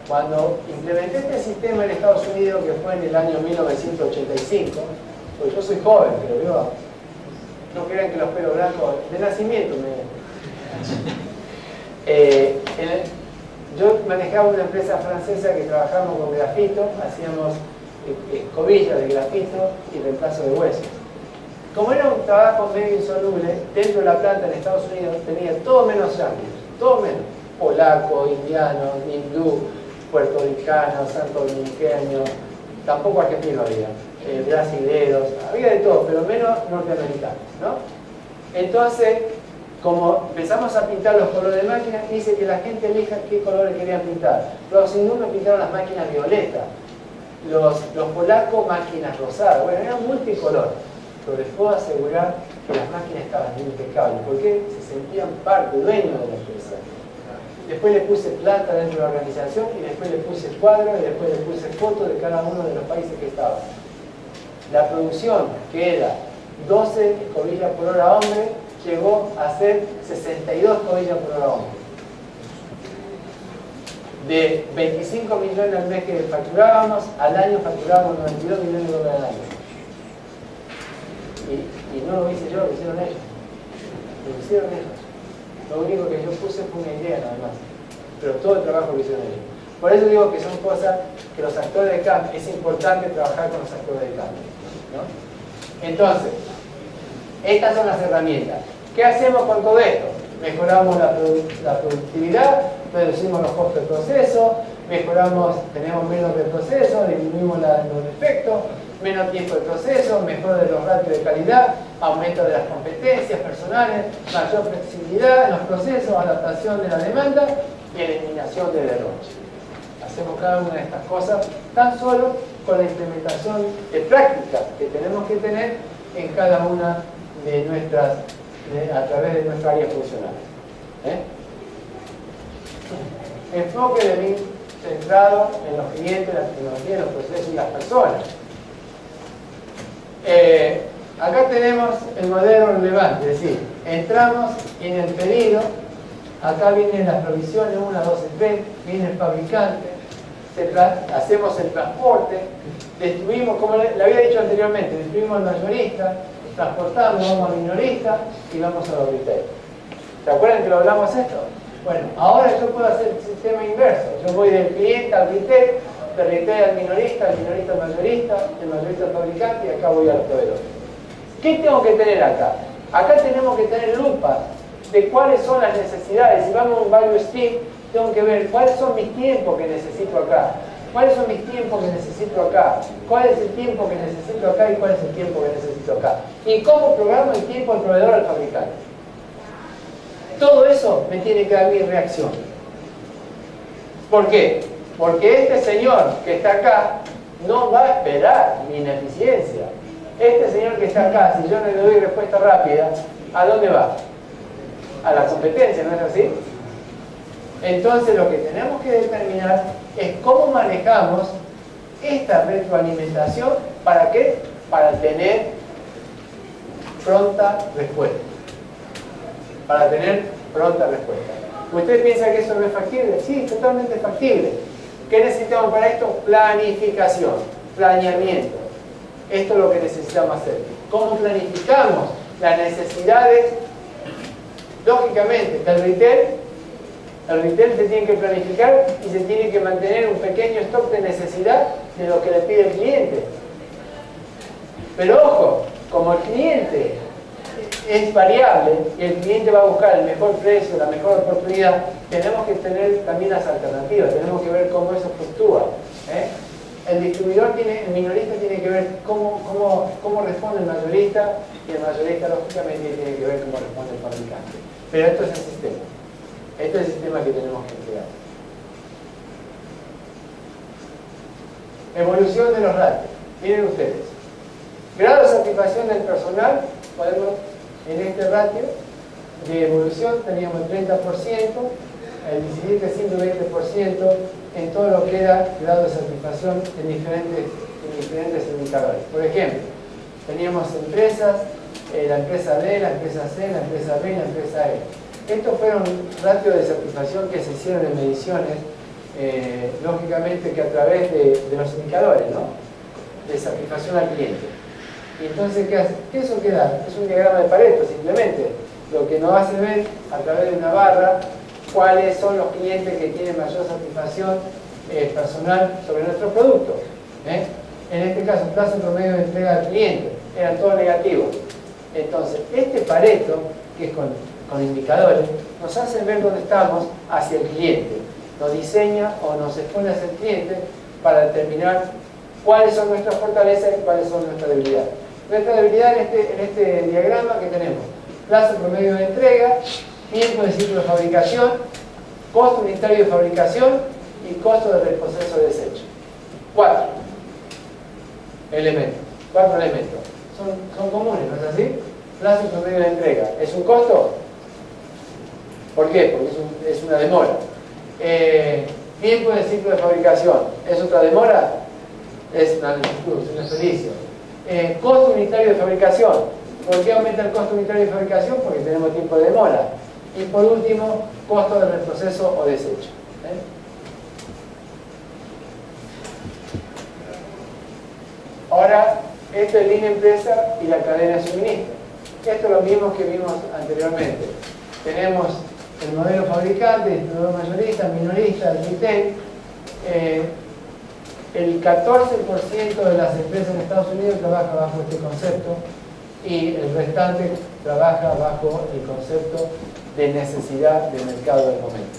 cuando implementé este sistema en Estados Unidos, que fue en el año 1985, pues yo soy joven, pero yo, no crean que los pelos blancos, de nacimiento yo manejaba una empresa francesa que trabajábamos con grafito, hacíamos escobillas de grafito y reemplazo de huesos. Como era un trabajo medio insoluble, dentro de la planta en Estados Unidos tenía todo menos yanquis, todo menos. Polaco, indiano, hindú, puertorricanos, santo dominicano, tampoco argentino había, brasileros, había de todo, pero menos norteamericanos, ¿no? Entonces, como empezamos a pintar los colores de máquina, hice que la gente elija qué colores querían pintar. Los hindúes pintaron las máquinas violetas, los polacos máquinas rosadas, bueno, eran multicolor. Pero les puedo asegurar que las máquinas estaban impecables, porque se sentían parte, dueños de la empresa. Después le puse planta dentro de la organización y después le puse cuadros y después le puse fotos de cada uno de los países que estaban. La producción, que era 12 escobillas por hora hombre, llegó a ser 62 escobillas por hora hombre. De 25 millones al mes que facturábamos, al año facturábamos 92 millones de dólares al año. Y no lo hice yo, lo hicieron ellos. Lo hicieron ellos. Lo único que yo puse fue una idea nada más. Pero todo el trabajo lo hicieron ellos. Por eso digo que son cosas que los actores de cambio, es importante trabajar con los actores de cambio, ¿no? Entonces, estas son las herramientas. ¿Qué hacemos con todo esto? Mejoramos la productividad, reducimos los costos de proceso, tenemos menos de proceso, disminuimos los defectos, menos tiempo de proceso, mejora de los ratios de calidad, aumento de las competencias personales, mayor flexibilidad en los procesos, adaptación de la demanda y eliminación del error. Hacemos cada una de estas cosas tan solo con la implementación de prácticas que tenemos que tener en cada una de nuestras, a través de nuestra área funcional. Enfoque de Lean centrado en los clientes, la tecnología, los procesos y las personas. Acá tenemos el modelo relevante, es decir, entramos en el pedido, acá vienen las provisiones 1, 2 y 3, viene el fabricante, hacemos el transporte, destruimos, como le había dicho anteriormente, destruimos al mayorista, transportamos, vamos al minorista y vamos a los retail. ¿Se acuerdan que lo hablamos esto? Bueno, ahora yo puedo hacer el sistema inverso, yo voy del cliente al retail, del retail al minorista al mayorista, del mayorista al fabricante y acá voy al proveedor. ¿Qué tengo que tener acá? Acá tenemos que tener lupas de cuáles son las necesidades. Si vamos a un value stream, tengo que ver cuáles son mis tiempos que necesito acá, ¿Cuáles son mis tiempos que necesito acá? ¿Cuál es el tiempo que necesito acá y cuál es el tiempo que necesito acá? ¿Y cómo programo el tiempo del proveedor al fabricante? Todo eso me tiene que dar mi reacción. ¿Por qué? Porque este señor que está acá no va a esperar mi ineficiencia. Este señor que está acá, si yo no le doy respuesta rápida, ¿a dónde va? A la competencia, ¿no es así? Entonces lo que tenemos que determinar es cómo manejamos esta retroalimentación. ¿Para qué? Para tener pronta respuesta. Para tener pronta respuesta. ¿Usted piensa que eso no es factible? Sí, totalmente factible. ¿Qué necesitamos para esto? Planificación, planeamiento. Esto es lo que necesitamos hacer. ¿Cómo planificamos las necesidades? Lógicamente, el retail se tiene que planificar y se tiene que mantener un pequeño stock de necesidad de lo que le pide el cliente. Pero ojo, como el cliente es variable y el cliente va a buscar el mejor precio, la mejor oportunidad, tenemos que tener también las alternativas, tenemos que ver cómo eso fluctúa. El distribuidor el minorista tiene que ver cómo responde el mayorista, y el mayorista lógicamente tiene que ver cómo responde el fabricante. Pero esto es el sistema. Este es el sistema que tenemos que entregar. Evolución de los ratios. Miren ustedes. Grado de satisfacción del personal, podemos, en este ratio de evolución teníamos el 30%, el 17-120% en todo lo que era grado de satisfacción en diferentes indicadores. Por ejemplo, teníamos empresas, la empresa D, la empresa C, la empresa B, la empresa E. Estos fueron ratios de satisfacción que se hicieron en mediciones, lógicamente que a través de los indicadores, ¿no? De satisfacción al cliente. Y entonces, ¿qué eso queda? Es un diagrama de Pareto, simplemente. Lo que nos hace ver a través de una barra cuáles son los clientes que tienen mayor satisfacción personal sobre nuestro producto. En este caso, plazo promedio de entrega al cliente, eran todos negativos. Entonces, este Pareto, que es con indicadores, nos hace ver dónde estamos hacia el cliente. Nos diseña o nos expone hacia el cliente para determinar cuáles son nuestras fortalezas y cuáles son nuestras debilidades. Nuestra debilidad en este diagrama que tenemos: plazo promedio de entrega, tiempo de ciclo de fabricación, costo unitario de fabricación y costo de reproceso de desecho. 4 elementos. Son comunes, ¿no es así? Plazo promedio de entrega. ¿Es un costo? ¿Por qué? Porque es una demora. Tiempo de ciclo de fabricación. ¿Es otra demora? Es un desperdicio. Costo unitario de fabricación. ¿Por qué aumenta el costo unitario de fabricación? Porque tenemos tiempo de demora. Y por último, costo de reproceso o desecho. Ahora, esto es línea empresa y la cadena de suministro. Esto es lo mismo que vimos anteriormente. Tenemos el modelo fabricante, distribuidor mayorista, minorista, el retail. El 14% de las empresas en Estados Unidos trabaja bajo este concepto y el restante trabaja bajo el concepto de necesidad del mercado del momento.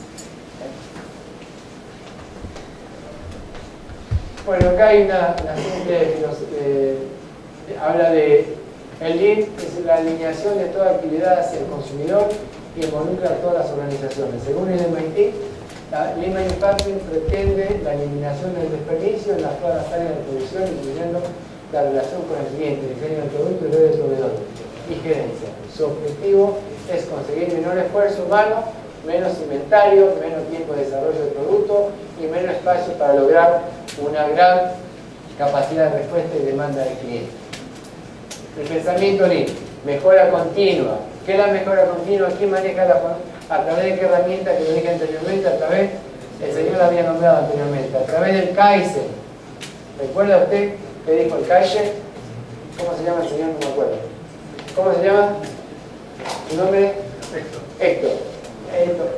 Bueno, acá hay una simple habla de el Lean, es la alineación de toda actividad hacia el consumidor y involucra a todas las organizaciones. Según el MIT, la Lean Manufacturing pretende la eliminación del desperdicio en todas las áreas de producción, incluyendo la relación con el cliente, diseño del producto y red de proveedores y gerencia. Su objetivo es conseguir menor esfuerzo humano, menos inventario, menos tiempo de desarrollo del producto y menos espacio para lograr una gran capacidad de respuesta y demanda del cliente. El pensamiento Lean, mejora continua. ¿Qué es la mejora continua? ¿Quién maneja a través de qué herramienta que lo dije anteriormente? A través, el señor la había nombrado anteriormente, a través del Kaizen. ¿Recuerda usted qué dijo el Kaizen? ¿Cómo se llama el señor? No me acuerdo. ¿Cómo se llama? ¿Su nombre? Héctor.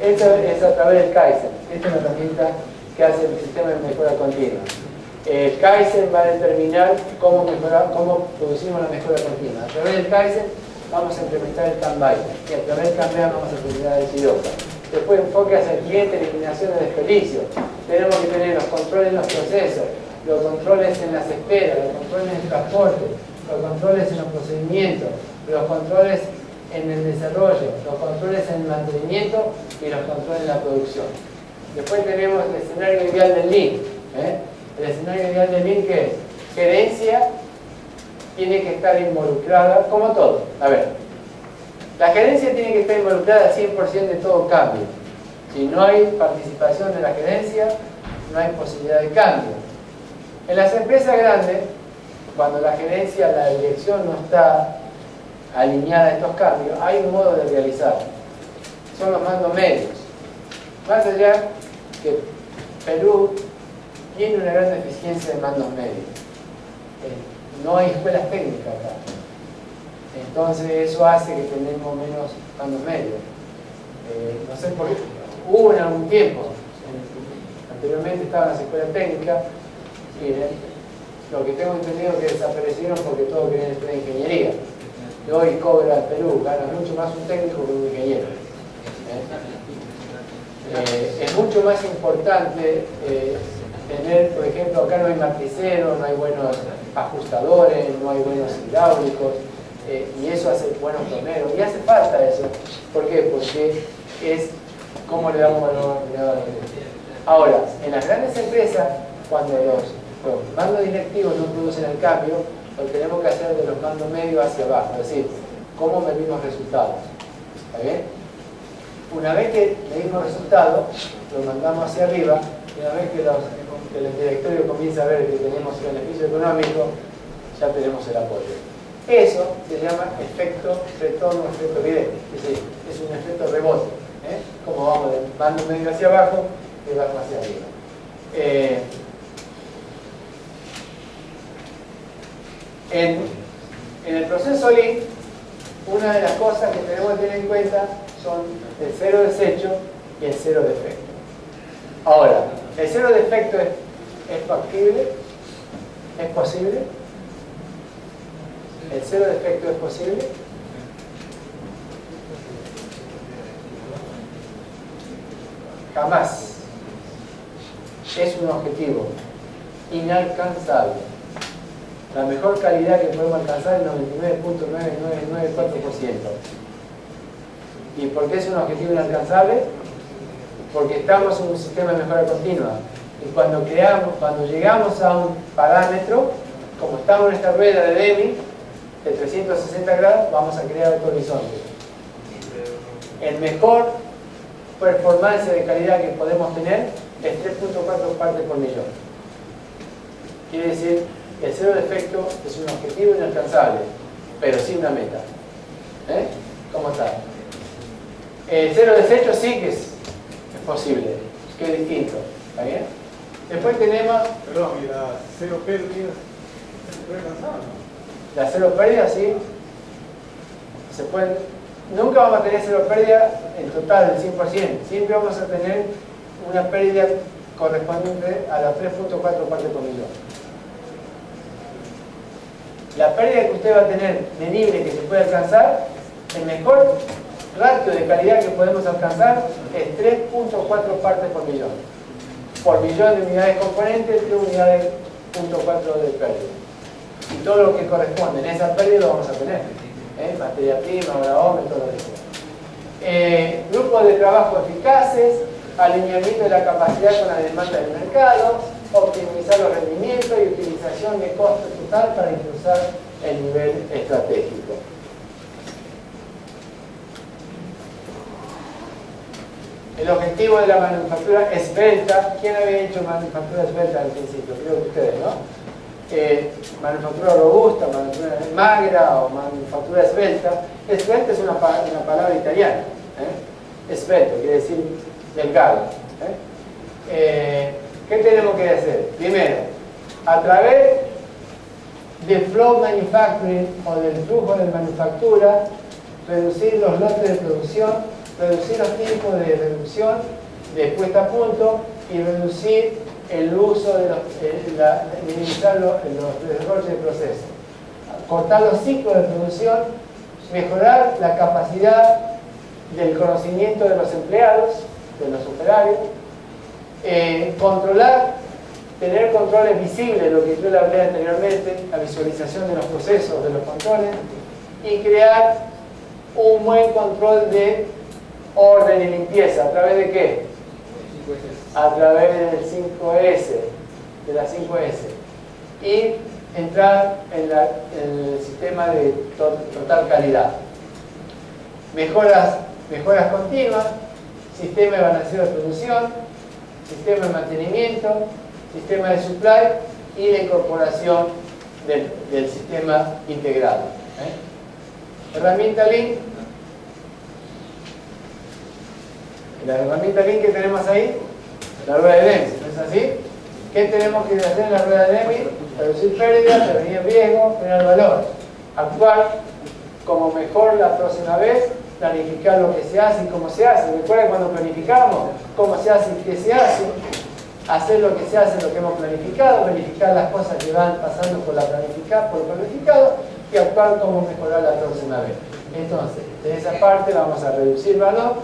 Esto es a través del Kaizen. Esta es la herramienta que hace el sistema de mejora continua. El Kaizen va a determinar cómo producimos la mejora continua. A través del Kaizen vamos a implementar el Kanban y a través del Kanban vamos a implementar el Shidoka. Después enfoque hacia el cliente, eliminación de desperdicios. tenemos que tener los controles en los procesos, los controles en las esperas, los controles en el transporte, los controles en los procedimientos, los controles en el desarrollo, los controles en el mantenimiento y los controles en la producción. Después tenemos el escenario ideal del Lean. El escenario ideal del Lean, ¿qué es? Gerencia tiene que estar involucrada, como todo. A ver, la gerencia tiene que estar involucrada al 100% de todo cambio. Si no hay participación de la gerencia, no hay posibilidad de cambio. En las empresas grandes, cuando la gerencia, la dirección no está alineada a estos cambios, hay un modo de realizar. Son los mandos medios. Más allá que Perú tiene una gran deficiencia de mandos medios. No hay escuelas técnicas acá. Entonces eso hace que tenemos menos mandos medios. No sé por qué. Hubo en algún tiempo. Anteriormente estaban las escuelas técnicas y lo que tengo entendido es que desaparecieron porque todos querían estudiar ingeniería. Y hoy cobra el Perú, gana mucho más un técnico que un ingeniero. Es mucho más importante tener, por ejemplo, acá no hay matriceros, no hay buenos ajustadores, no hay buenos hidráulicos, y eso hace buenos plomeros, y hace falta eso. ¿Por qué? Porque es cómo le damos valor a la gente. Ahora, en las grandes empresas, cuando los mandos directivos no producen el cambio, lo tenemos que hacer de los mandos medios hacia abajo, es decir, cómo medimos resultados. ¿Está bien? Una vez que medimos resultados, lo mandamos hacia arriba, y una vez que el directorio comienza a ver que tenemos beneficio económico, ya tenemos el apoyo. Eso se llama efecto retorno, efecto evidente, es decir, es un efecto rebote. Como vamos del mando medio hacia abajo, de abajo hacia arriba. En el proceso Lean, una de las cosas que tenemos que tener en cuenta son el cero desecho y el cero defecto. Ahora, ¿el cero defecto es factible? ¿Es posible? ¿El cero defecto es posible? Jamás. Es un objetivo inalcanzable. La mejor calidad que podemos alcanzar es el 99.9994%. ¿Y por qué es un objetivo inalcanzable? Porque estamos en un sistema de mejora continua. Y cuando llegamos a un parámetro, como estamos en esta rueda de Deming, de 360 grados, vamos a crear otro horizonte. El mejor performance de calidad que podemos tener es 3.4 partes por millón. Quiere decir, el cero defecto es un objetivo inalcanzable, pero sí una meta. ¿Cómo está? El cero desecho sí que es posible, que es distinto. ¿Está bien? Después tenemos... Perdón, ¿y la cero pérdidas se puede alcanzar, no? La cero pérdida, sí. Se puede... Nunca vamos a tener cero pérdida en total, del 100%. Siempre vamos a tener una pérdida correspondiente a las 3.4 partes por millón. La pérdida que usted va a tener medible que se puede alcanzar, el mejor ratio de calidad que podemos alcanzar es 3.4 partes por millón. Por millón de unidades componentes, 3 unidades, 0.4 de pérdida. Y todo lo que corresponde en esa pérdida lo vamos a tener. Materia prima, hora, todo eso. Grupos de trabajo eficaces, alineamiento de la capacidad con la demanda del mercado, optimizar los rendimientos y utilización de costo total para impulsar el nivel estratégico. El objetivo de la manufactura esbelta. ¿Quién había hecho manufactura esbelta al principio? Creo que ustedes, ¿no? Manufactura robusta, manufactura magra o manufactura esbelta. Esbelta es una palabra italiana. Esbelto quiere decir delgado. ¿Qué tenemos que hacer? Primero, a través del flow manufacturing o del flujo de manufactura, reducir los lotes de producción, reducir los tiempos de reducción, de puesta a punto y reducir el uso de minimizar los desarrollos de proceso. Cortar los ciclos de producción, mejorar la capacidad del conocimiento de los empleados, de los operarios, Controlar, tener controles visibles, lo que yo le hablé anteriormente, la visualización de los procesos, de los controles, y crear un buen control de orden y limpieza. ¿A través de qué? A través del 5S, de la 5S. Y entrar en el sistema de total calidad. Mejoras continuas, sistema de balanceo de producción, sistema de mantenimiento, sistema de supply y la incorporación del sistema integrado. Herramienta Lean. La herramienta Lean que tenemos ahí, la rueda de Deming, ¿no es así? ¿Qué tenemos que hacer en la rueda de Deming? Reducir pérdidas, prevenir riesgo, generar valor. Actuar como mejor la próxima vez, planificar lo que se hace y cómo se hace. Recuerden cuando planificamos cómo se hace y qué se hace. Hacer lo que se hace, lo que hemos planificado, verificar las cosas que van pasando por lo planificado y actuar como mejorar la próxima vez. Entonces, de esa parte vamos a reducir valor,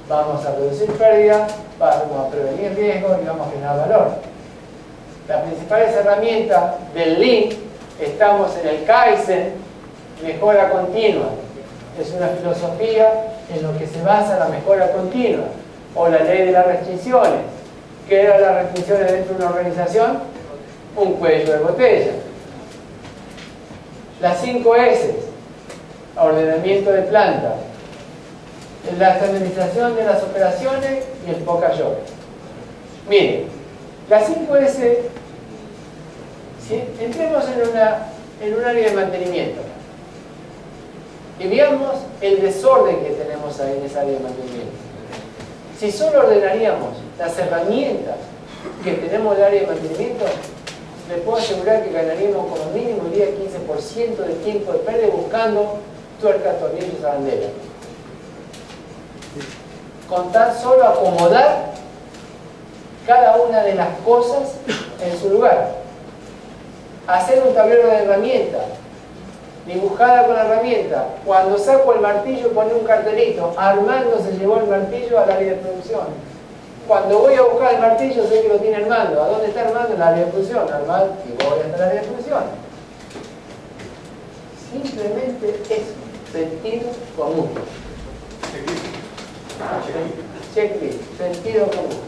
vamos a reducir pérdida, vamos a prevenir riesgos y vamos a generar valor. Las principales herramientas del Lean, estamos en el Kaizen, mejora continua. Es una filosofía en lo que se basa la mejora continua, o la ley de las restricciones. ¿Qué eran las restricciones dentro de una organización? Un cuello de botella. Las 5 S, ordenamiento de planta, la estandarización de las operaciones y el POCA-YOC. Miren, las 5 S, si entremos en un área de mantenimiento y veamos el desorden que tenemos ahí en esa área de mantenimiento. Si solo ordenaríamos las herramientas que tenemos en el área de mantenimiento, les puedo asegurar que ganaríamos como mínimo un 10-15% del tiempo de pérdida buscando tuercas, tornillos, arandelas. Con tan solo acomodar cada una de las cosas en su lugar. Hacer un tablero de herramientas, dibujada con la herramienta. Cuando saco el martillo, pone un cartelito. Armando se llevó el martillo al área de producción. Cuando voy a buscar el martillo, sé que lo tiene Armando. ¿A dónde está Armando? En el área de producción. Armando, y voy hasta el área de producción. Simplemente es sentido común. Checklist, sentido común.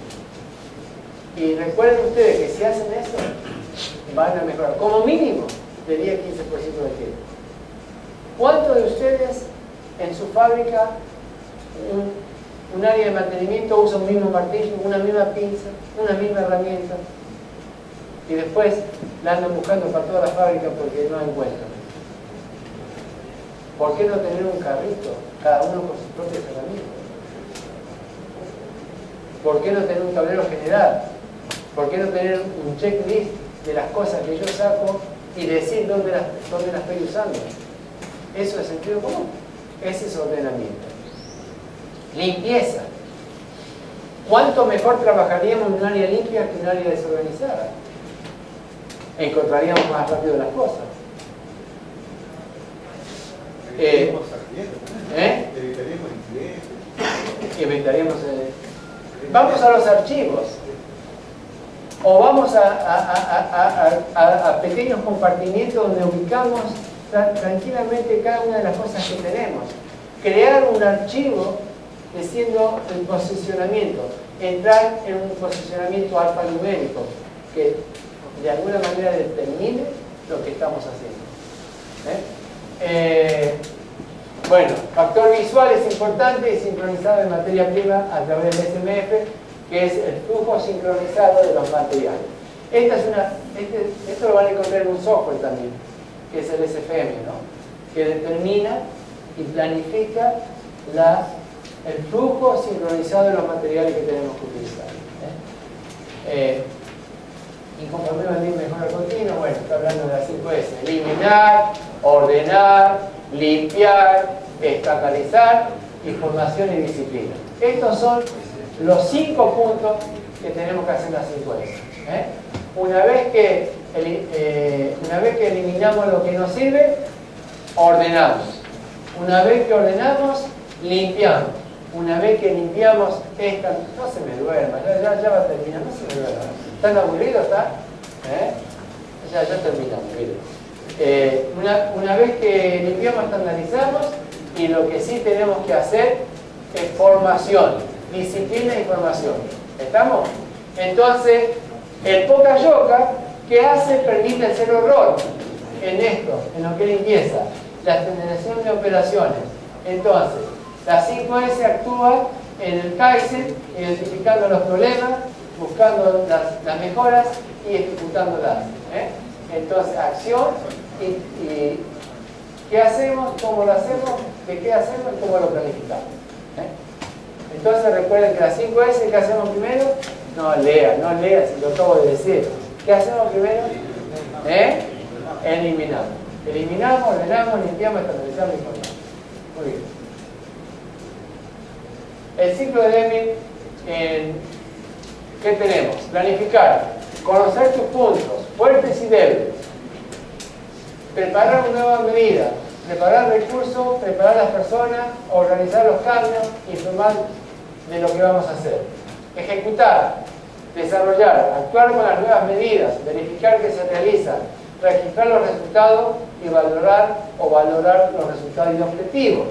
Y recuerden ustedes que si hacen eso, van a mejorar. Como mínimo, de 10-15% del tiempo. ¿Cuántos de ustedes en su fábrica, un área de mantenimiento, usa un mismo martillo, una misma pinza, una misma herramienta? Y después la andan buscando para toda la fábrica porque no encuentran. ¿Por qué no tener un carrito, cada uno con sus propias herramientas? ¿Por qué no tener un tablero general? ¿Por qué no tener un checklist de las cosas que yo saco y decir dónde las estoy usando? Eso es sentido común. Ese es ordenamiento. Limpieza. ¿Cuánto mejor trabajaríamos en un área limpia que en un área desorganizada? Encontraríamos más rápido las cosas. Evitaríamos. Vamos a los archivos. O vamos a pequeños compartimientos donde ubicamos tranquilamente cada una de las cosas que tenemos. Crear un archivo diciendo el posicionamiento, entrar en un posicionamiento alfanumérico que de alguna manera determine lo que estamos haciendo. Bueno, factor visual es importante y sincronizado en materia prima a través del SMF, que es el flujo sincronizado de los materiales. Esto lo van a encontrar en un software también, que es el SFM, ¿no? Que determina y planifica el flujo sincronizado de los materiales que tenemos que utilizar. Y conforme va a ir mejora continua, bueno, está hablando de las 5S: eliminar, ordenar, limpiar, estandarizar, información y disciplina. Estos son los 5 puntos que tenemos que hacer en las 5S. Una vez que eliminamos lo que nos sirve, ordenamos. Una vez que ordenamos, limpiamos. una vez que limpiamos esta, no se me duerma, ya va a terminar, no se me duerma. ¿Están aburridos? ¿Está? Ya terminamos, mire. Una vez que limpiamos, estandarizamos, y lo que sí tenemos que hacer es formación, disciplina y formación. ¿Estamos? Entonces, el Poca Yoga, ¿qué hace? Permite el cero error en esto, en lo que es limpieza, la estandardización de operaciones. Entonces, la 5S actúa en el Kaizen, identificando los problemas, buscando las mejoras y ejecutándolas. Entonces, acción y qué hacemos, cómo lo hacemos, de qué hacemos y cómo lo planificamos. Entonces, recuerden que la 5S, ¿qué hacemos primero? No lea, si lo acabo de decir. ¿Qué hacemos primero? Eliminamos. Eliminamos, ordenamos, limpiamos, estandarizamos y informamos. Muy bien. El ciclo de Deming, ¿qué tenemos? Planificar, conocer tus puntos, fuertes y débiles, preparar una nueva medida, preparar recursos, preparar las personas, organizar los cambios, informar de lo que vamos a hacer. Ejecutar, desarrollar, actuar con las nuevas medidas, verificar que se realizan, registrar los resultados y valorar los resultados y objetivos.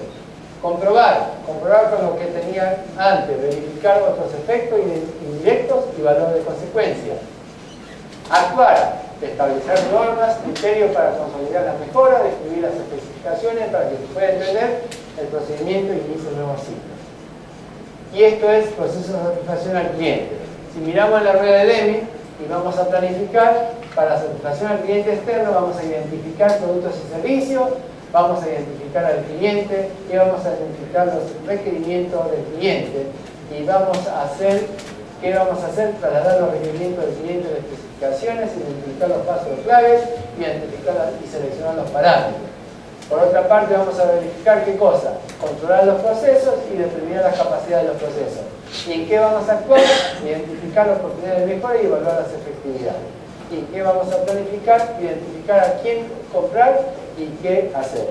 Comprobar con lo que tenía antes, verificar otros efectos indirectos y valor de consecuencia. Actuar, establecer normas, criterios para consolidar las mejoras, describir las especificaciones para que se pueda entender el procedimiento y inicie un nuevo ciclo. Y esto es proceso de satisfacción al cliente. Si miramos la rueda de Deming y vamos a planificar, para la satisfacción al cliente externo vamos a identificar productos y servicios, vamos a identificar al cliente y vamos a identificar los requerimientos del cliente y vamos a hacer, ¿qué vamos a hacer? Trasladar los requerimientos del cliente de especificaciones, identificar los pasos claves, identificar y seleccionar los parámetros. Por otra parte, vamos a verificar qué cosa, controlar los procesos y determinar las capacidades de los procesos. ¿Y en qué vamos a actuar? Identificar las oportunidades de mejora y evaluar las efectividades. ¿Y en qué vamos a planificar? Identificar a quién comprar y qué hacer.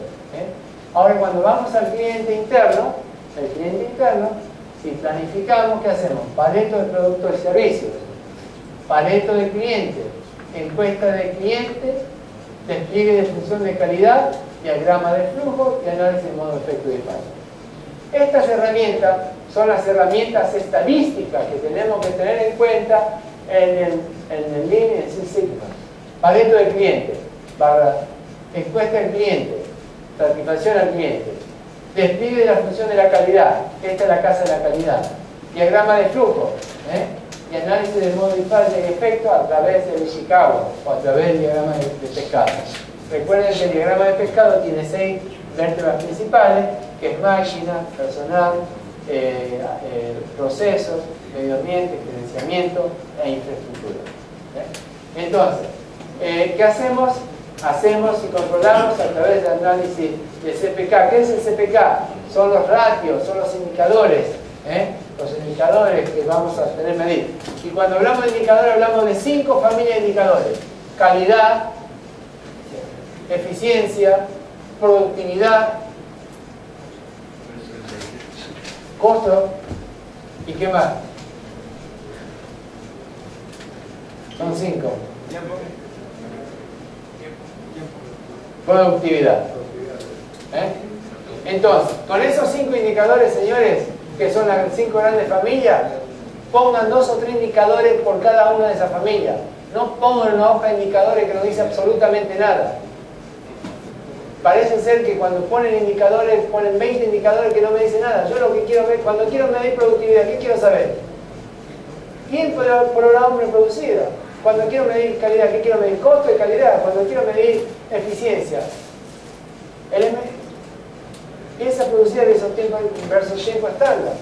Ahora, cuando vamos al cliente interno, si planificamos, ¿qué hacemos? Pareto de productos y servicios, pareto de cliente, encuesta de cliente, despliegue de función de calidad, diagrama de flujo y análisis de modo, efecto y fallo. Estas herramientas son las herramientas estadísticas que tenemos que tener en cuenta en el Lean y en Six Sigma. Pareto del cliente, encuesta del cliente, satisfacción al cliente, despliegue de la función de la calidad, esta es la casa de la calidad, diagrama de flujo, y análisis de modo y fallo y efecto a través del Ishikawa o a través del diagrama de pescado. Recuerden que el diagrama de pescado tiene 6 vértebras principales, que es máquina, personal, procesos, medio ambiente, gerenciamiento e infraestructura. Entonces, ¿qué hacemos? Hacemos y controlamos a través del análisis de CPK. ¿Qué es el CPK? Son los ratios, son los indicadores, los indicadores que vamos a tener que medir. Y cuando hablamos de indicadores, hablamos de 5 familias de indicadores: calidad, eficiencia, productividad, costo y ¿qué más? Son 5. Productividad. Entonces, con esos 5 indicadores, señores, que son las 5 grandes familias, pongan 2 o 3 indicadores por cada una de esas familias. No pongan una hoja de indicadores que no dice absolutamente nada. Parece ser que cuando ponen indicadores, ponen 20 indicadores que no me dicen nada. Yo lo que quiero ver, cuando quiero medir productividad, ¿qué quiero saber? Tiempo por hora hombre producida. Cuando quiero medir calidad, ¿qué quiero medir? Costo de calidad. Cuando quiero medir eficiencia, pieza producida versus tiempo estándar.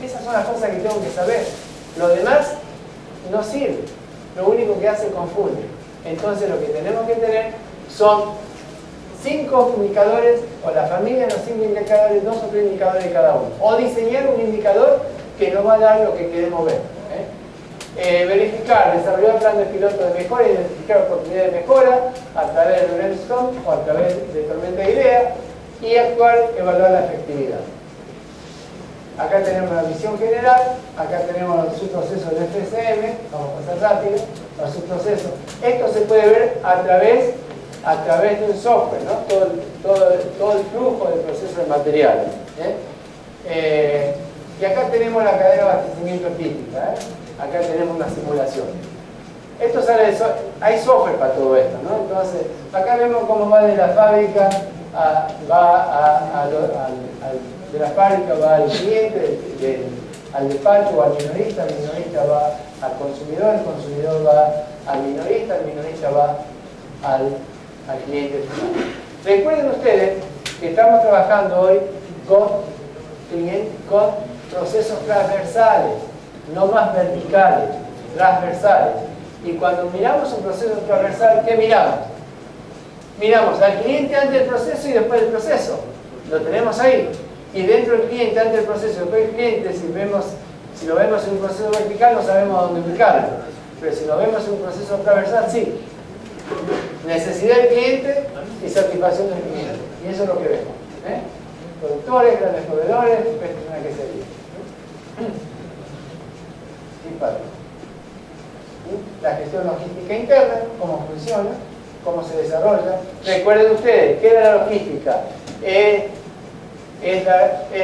Esas son las cosas que tengo que saber. Lo demás no sirve. Lo único que hace confunde. Entonces lo que tenemos que tener son 5 indicadores, o la familia de los 5 indicadores, 2 o 3 indicadores de cada uno. O diseñar un indicador que nos va a dar lo que queremos ver. Verificar, desarrollar plan de piloto de mejora, identificar oportunidades de mejora a través de brainstorm o a través de tormenta de ideas, y actuar, evaluar la efectividad. Acá tenemos la visión general, acá tenemos los subprocesos del FSM, vamos a pasar rápido, los subprocesos. Esto se puede ver a través de un software, ¿no? Todo el flujo del proceso de materiales. Y acá tenemos la cadena de abastecimiento típica, acá tenemos una simulación. Esto sale hay software para todo esto, ¿no? Entonces, acá vemos cómo va de la fábrica, de la fábrica va al cliente, al despacho o al minorista va al consumidor, el consumidor va al minorista va al cliente final. Recuerden ustedes que estamos trabajando hoy con procesos transversales, no más verticales, transversales. Y cuando miramos un proceso transversal, ¿qué miramos? Miramos al cliente antes del proceso y después del proceso. Lo tenemos ahí. Y dentro del cliente, antes del proceso y después del cliente, si lo vemos en un proceso vertical, no sabemos dónde ubicarlo. Pero si lo vemos en un proceso transversal, sí. Necesidad del cliente y satisfacción del cliente. Y eso es lo que vemos. Productores, grandes proveedores, personas que seguir. Simpático. La gestión logística interna, cómo funciona, cómo se desarrolla. Recuerden ustedes, ¿qué era la logística? Es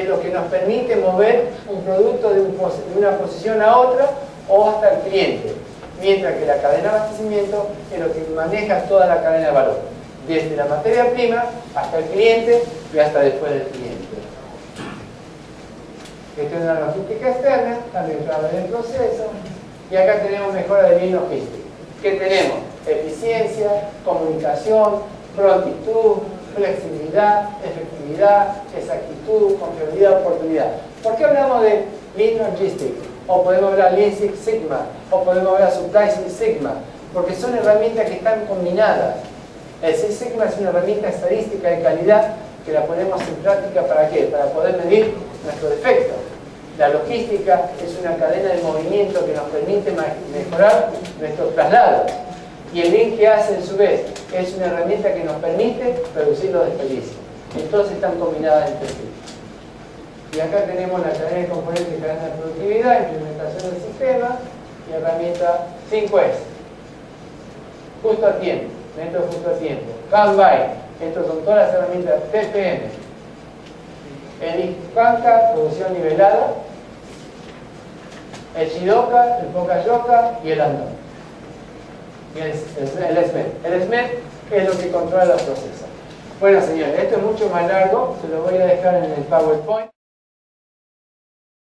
lo que nos permite mover un producto de una posición a otra o hasta el cliente. Mientras que la cadena de abastecimiento es lo que maneja toda la cadena de valor. Desde la materia prima hasta el cliente y hasta después del cliente. Gestión de la logística externa, también clave del proceso. Y acá tenemos mejora de bien logístico. ¿Qué tenemos? Eficiencia, comunicación, prontitud, flexibilidad, efectividad, exactitud, confiabilidad, oportunidad. ¿Por qué hablamos de Lean Logistics? O podemos hablar Lean Six Sigma, o podemos hablar Supply Six Sigma, porque son herramientas que están combinadas. El Six Sigma es una herramienta estadística de calidad que la ponemos en práctica ¿para qué? Para poder medir nuestros defectos. La logística es una cadena de movimiento que nos permite mejorar nuestros traslados. Y el Lean que hace, en su vez, es una herramienta que nos permite reducir los desperdicios. Entonces están combinadas entre sí. Y acá tenemos la cadena de componentes, cadena de productividad, implementación del sistema y herramienta 5S. Justo a tiempo, método justo a tiempo. Kanban, estos son todas las herramientas TPM. El IFCANCA, producción nivelada. El Shidoka, el Pokayoka y el Andon. Y el SMED. El SMED es lo que controla los procesos. Bueno, señores, esto es mucho más largo, se lo voy a dejar en el PowerPoint.